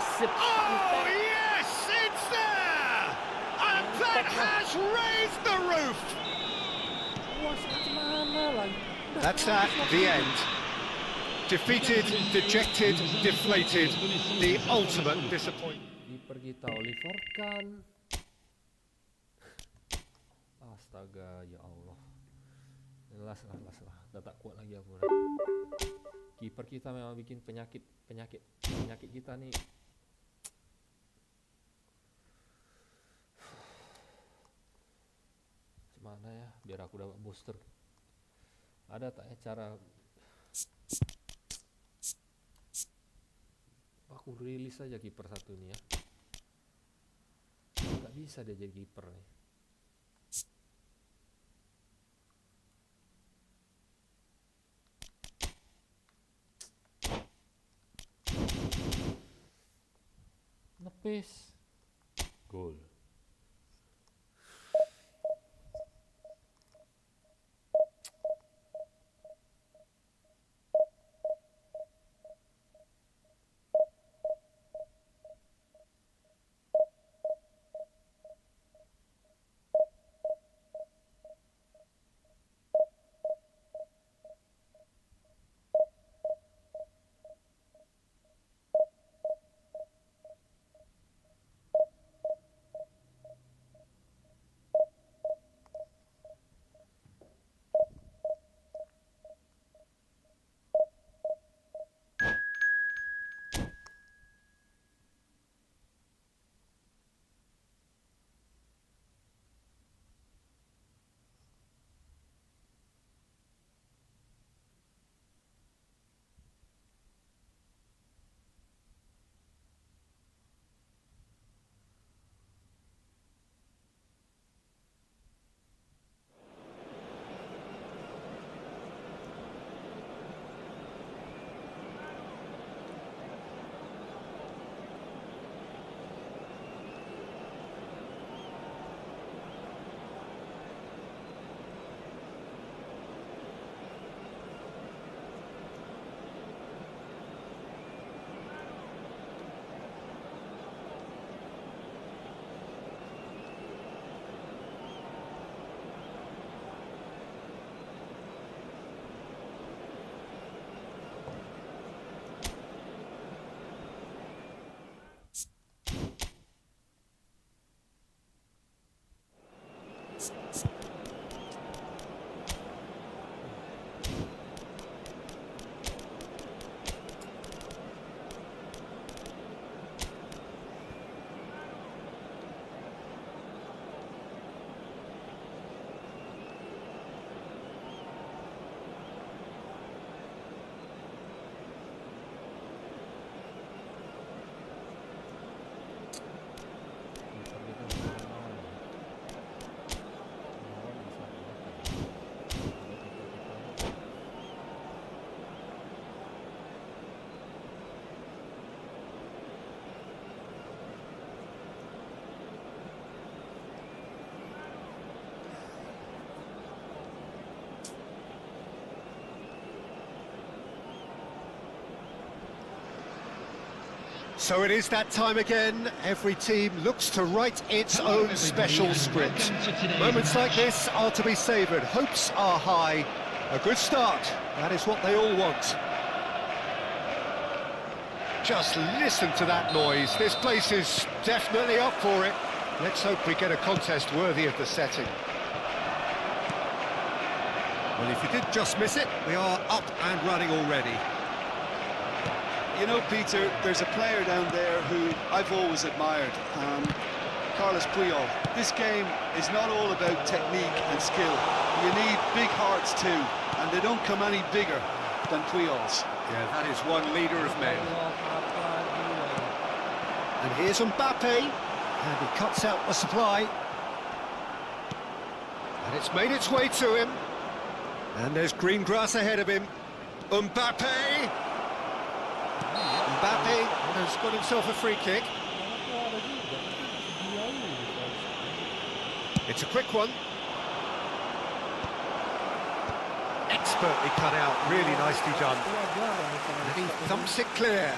yes, it's there! And that has raised the roof. That's that, the end. Defeated, dejected, deflated, the ultimate disappointment. Kiper kita Oliver Kahn. Astaga, ya Allah. Las lah. Udah tak kuat lagi aku. Kiper kita memang bikin penyakit kita nih. Gimana ya biar aku dapat booster? Ada tak ya cara aku rilis aja kiper satu nih ya? Nggak bisa dia jadi kiper nih. Nepis. Gol. So it is that time again. Every team looks to write its own special script. Moments like this are to be savoured. Hopes are high. A good start. That is what they all want. Just listen to that noise. This place is definitely up for it. Let's hope we get a contest worthy of the setting. Well, if you did just miss it, we are up and running already. You know, Peter, there's a player down there who I've always admired, Carlos Puyol. This game is not all about technique and skill. You need big hearts too, and they don't come any bigger than Puyol's. Yeah, that is one leader of men. And here's Mbappe, and he cuts out the supply. And it's made its way to him. And there's green grass ahead of him. Mbappe! Mbappe has got himself a free kick. It's a quick one. Expertly cut out, really nicely done. And he thumps it clear.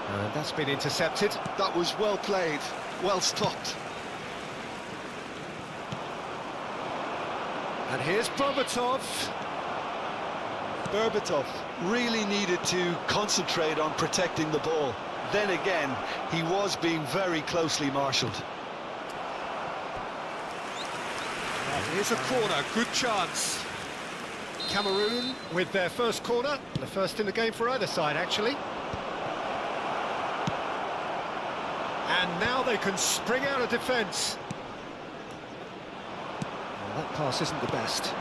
And that's been intercepted. That was well played, well stopped. And here's Bobatov. Berbatov really needed to concentrate on protecting the ball. Then again, he was being very closely marshalled. Here's a corner, good chance. Cameroon with their first corner, the first in the game for either side, actually. And now they can spring out of defence. Well, that pass isn't the best.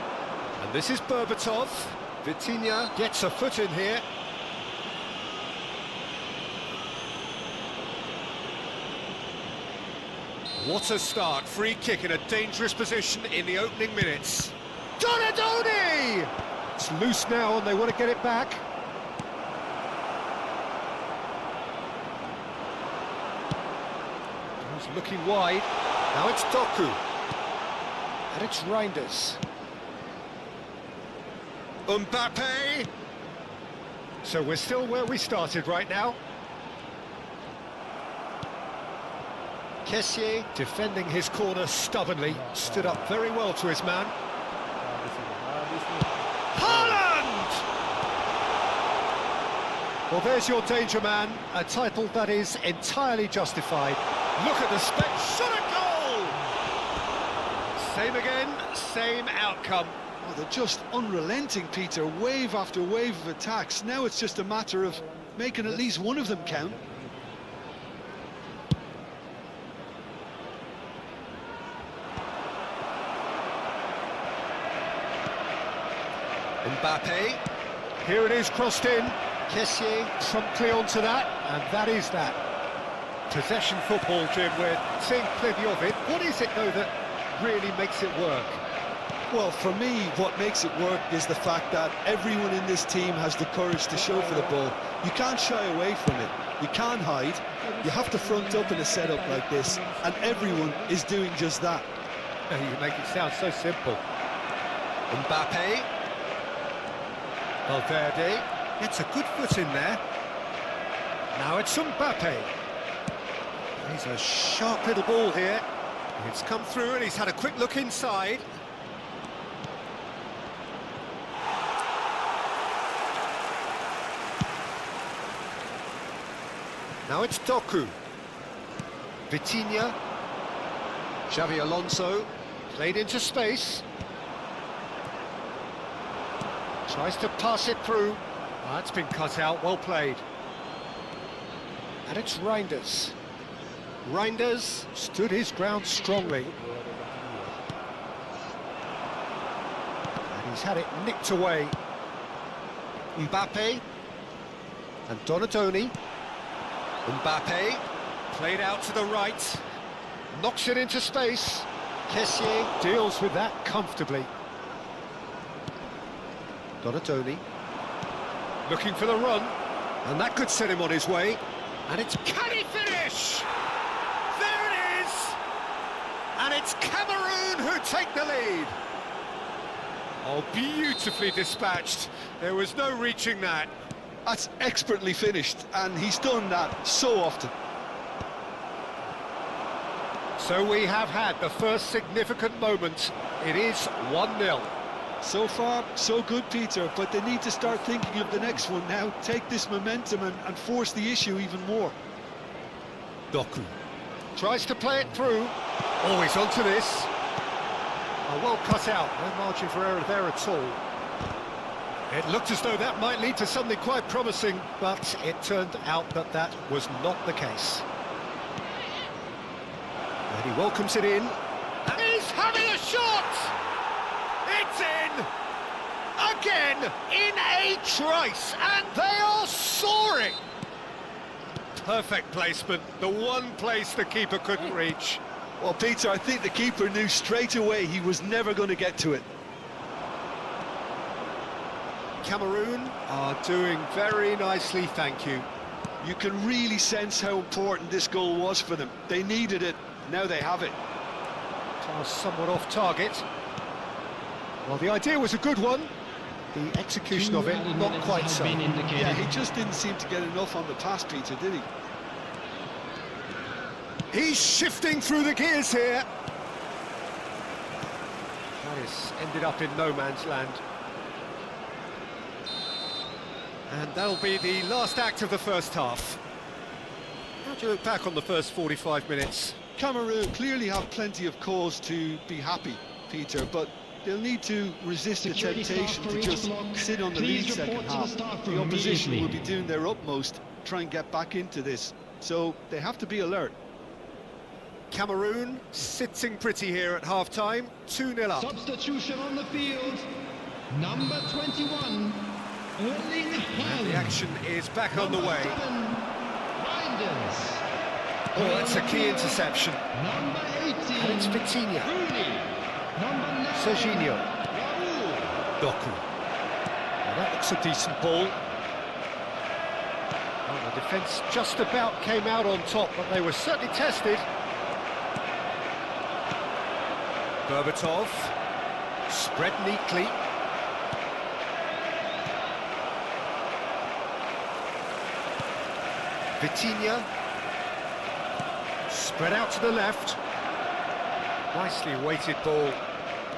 And this is Berbatov. Vitinha gets a foot in here. What a start, free kick in a dangerous position in the opening minutes. Donadoni! It's loose now and they want to get it back. He's looking wide. Now it's Doku. And it's Reinders. Mbappe! So we're still where we started right now. Kessié defending his corner stubbornly, stood up very well to his man. Haaland! Well, there's your danger man, a title that is entirely justified. Look at the shot a goal! Same again, same outcome. Oh, they're just unrelenting, Peter, wave after wave of attacks. Now it's just a matter of making at least one of them count. Mbappe, here it is, crossed in. Kessié promptly onto that, and that is that. Possession football, Jim, we're seeing plenty of it. What is it, though, that really makes it work? Well, for me, what makes it work is the fact that everyone in this team has the courage to show for the ball. You can't shy away from it. You can't hide. You have to front up in a setup like this, and everyone is doing just that. You make it sound so simple. Mbappe. Valverde gets a good foot in there. Now it's Mbappe. He's a sharp little ball here. It's come through and he's had a quick look inside. Now it's Doku. Vitinha. Xavi Alonso played into space. Tries to pass it through. Oh, that's been cut out, well played. And it's Reinders. Reinders stood his ground strongly. And he's had it nicked away. Mbappe. And Donadoni. Mbappe. Played out to the right. Knocks it into space. Kessié deals with that comfortably. Donadoni looking for the run, and that could set him on his way. And it's, can he finish? There it is! And it's Cameroon who take the lead. Oh, beautifully dispatched. There was no reaching that. That's expertly finished, and he's done that so often. So we have had the first significant moment. It is 1-0. So far, so good, Peter, but they need to start thinking of the next one now. Take this momentum and force the issue even more. Doku tries to play it through. Always onto this. Oh, well cut out, no margin for error there at all. It looked as though that might lead to something quite promising, but it turned out that that was not the case. And he welcomes it in. And he's having a shot! It's in! Again, in a trice, and they are soaring! Perfect placement, the one place the keeper couldn't reach. Well, Peter, I think the keeper knew straight away he was never going to get to it. Cameroon are doing very nicely, thank you. You can really sense how important this goal was for them. They needed it, now they have it. Pass somewhat off target. Well, the idea was a good one. The execution of it, not quite so. Yeah, he just didn't seem to get enough on the pass, Peter, did he? He's shifting through the gears here. That has ended up in no man's land. And that'll be the last act of the first half. How do you look back on the first 45 minutes? Cameroon clearly have plenty of cause to be happy, Peter, but they'll need to resist the Security staff temptation for to each just block, sit on the please lead second report to the half. staff The room opposition will be immediately. doing their utmost to try and get back into this, so they have to be alert. Cameroon sitting pretty here at half-time, 2-0 up. Substitution on the field. Number 21, Erling And the Haaland. action is back on the Number way. 7, Reinders. Oh, that's a key interception. Number 18, And it's Vitinha. Rooney. Number 9, Serginho. Raul. Doku. Now that looks a decent ball. Well, the defence just about came out on top, but they were certainly tested. Berbatov. Spread neatly. Vitinha. Spread out to the left. Nicely weighted ball.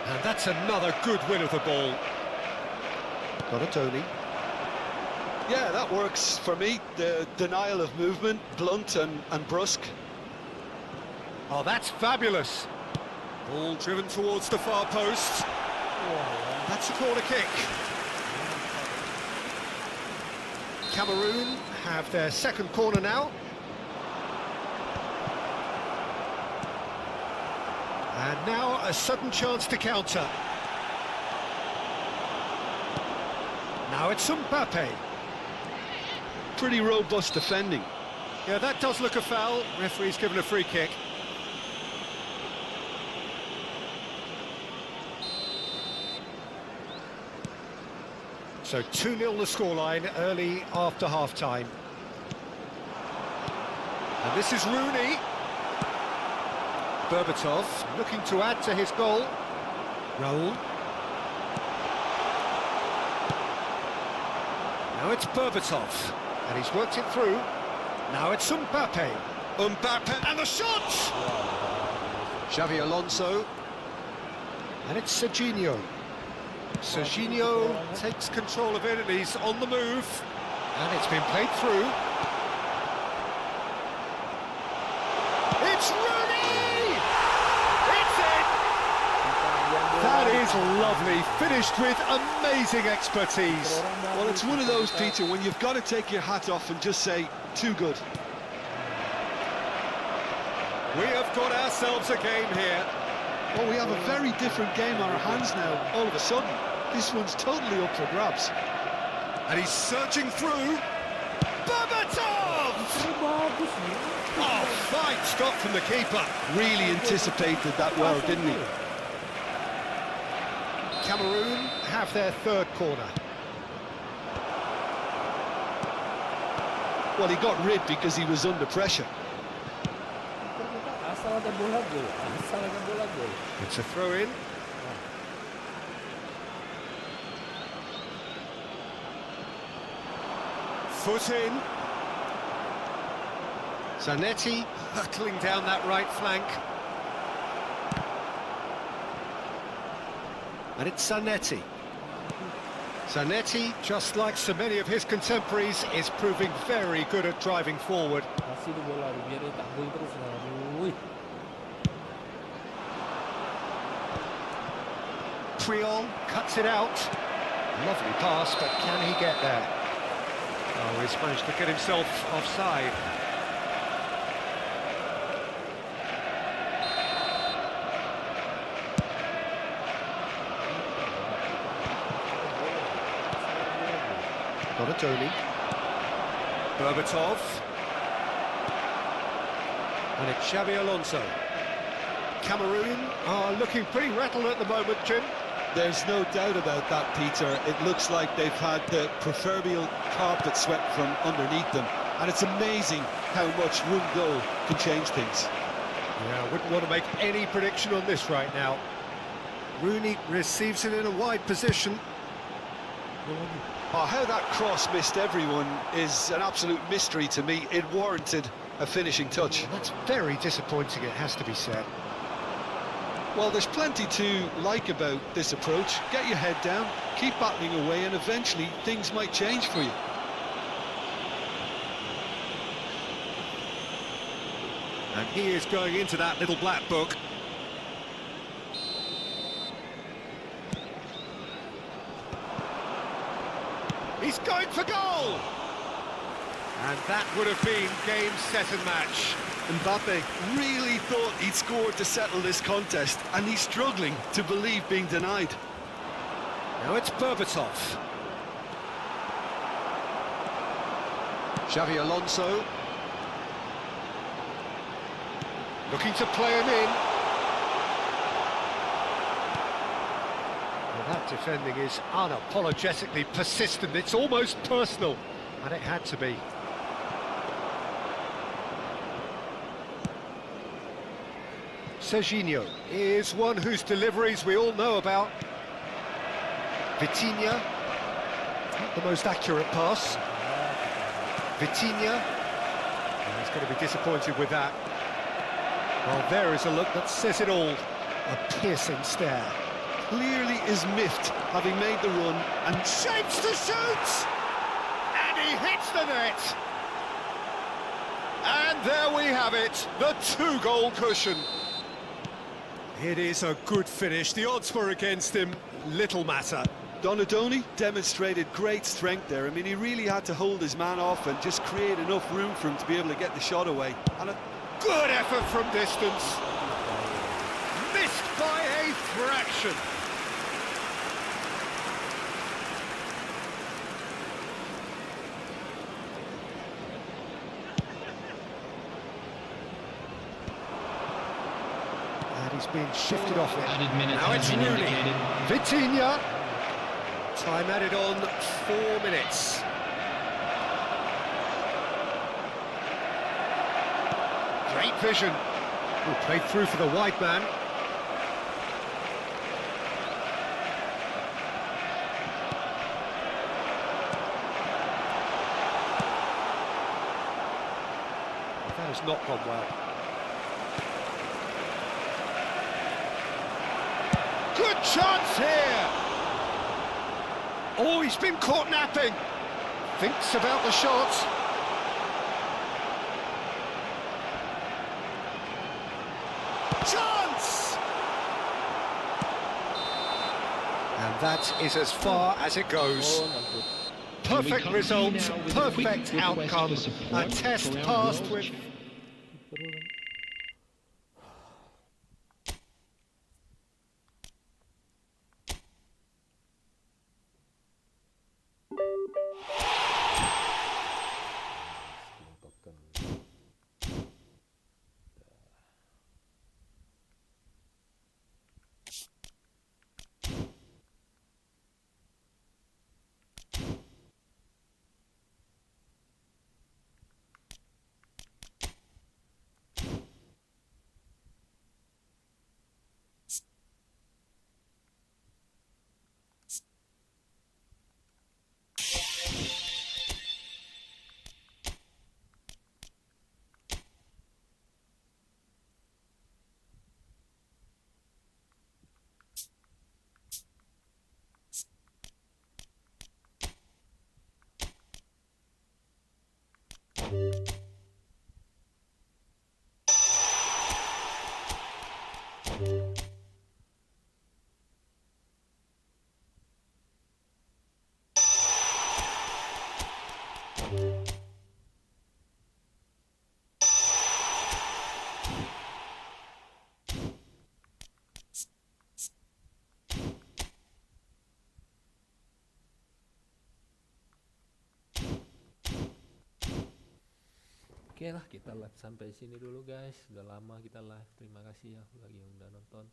And that's another good win of the ball. Got a Tony. Yeah, that works for me. The denial of movement, blunt and brusque. Oh, that's fabulous. Ball driven towards the far post. That's a corner kick. Cameroon have their second corner now. And now a sudden chance to counter. Now it's Mbappe. Pretty robust defending. Yeah, that does look a foul. Referee's given a free kick. So 2-0 the scoreline early after half-time. And this is Rooney. Berbatov looking to add to his goal. Raul. Now it's Berbatov. And he's worked it through. Now it's Mbappe. Mbappe and the shot! Xavi Alonso. And it's Serginho. Serginho takes control of it and he's on the move. And it's been played through. It's Rooney! It's in! That is lovely, finished with amazing expertise. Well, it's one of those, Peter, when you've got to take your hat off and just say, too good. We have got ourselves a game here. Well, we have a very different game on our hands now, all of a sudden. This one's totally up for grabs. And he's surging through. Berbatov! Oh, fine stop from the keeper. Really anticipated that well, didn't he? Cameroon have their third corner. Well, he got rid because he was under pressure. Asal ada bola gol. Asal ada bola gol. It's a throw-in. Foot in. Zanetti hurtling down that right flank. And it's Zanetti. Zanetti, just like so many of his contemporaries, is proving very good at driving forward. Kasih tu bola tu biar dia tak gol terus lah. Ui. Triol cuts it out. Lovely pass, but can he get there? Oh, he's managed to get himself offside. Donatoni. Berbatov. And it's Xavi Alonso. Cameroon are looking pretty rattled at the moment, Jim. There's no doubt about that, Peter. It looks like they've had the proverbial carpet swept from underneath them. And it's amazing how much one goal can change things. Yeah, I wouldn't want to make any prediction on this right now. Rooney receives it in a wide position. Oh, how that cross missed everyone is an absolute mystery to me. It warranted a finishing touch. That's very disappointing, it has to be said. Well, there's plenty to like about this approach. Get your head down, keep battling away, and eventually things might change for you. And he is going into that little black book. He's going for goal! And that would have been game, set and match. Mbappe really thought he'd scored to settle this contest, and he's struggling to believe being denied. Now it's Berbatov. Xavi Alonso. Looking to play him in. Well, that defending is unapologetically persistent. It's almost personal, and it had to be. Serginho is one whose deliveries we all know about. Vitinha, not the most accurate pass. Vitinha, and he's going to be disappointed with that. Well, there is a look that says it all. A piercing stare. Clearly is miffed, having made the run, and Shapes to shoot! And he hits the net! And there we have it, the 2-goal cushion. It is a good finish. The odds were against him. Little matter. Donadoni demonstrated great strength there. I mean, he really had to hold his man off and just create enough room for him to be able to get the shot away. And a good effort from distance. Missed by a fraction. And he's been shifted off it. Added minutes Now have it's been Rooney. indicated. Vitinha. Time added on 4 minutes. Great vision. Ooh, played through for the wide man. That has not gone well. Good chance here! Oh, he's been caught napping. Thinks about the shot. Chance! And that is as far as it goes. Oh, namput. Perfect result, perfect outcome. A test passed with... Berulang. Token. Oke lah, kita live sampai sini dulu guys. Sudah lama kita live. Terima kasih ya bagi yang udah nonton.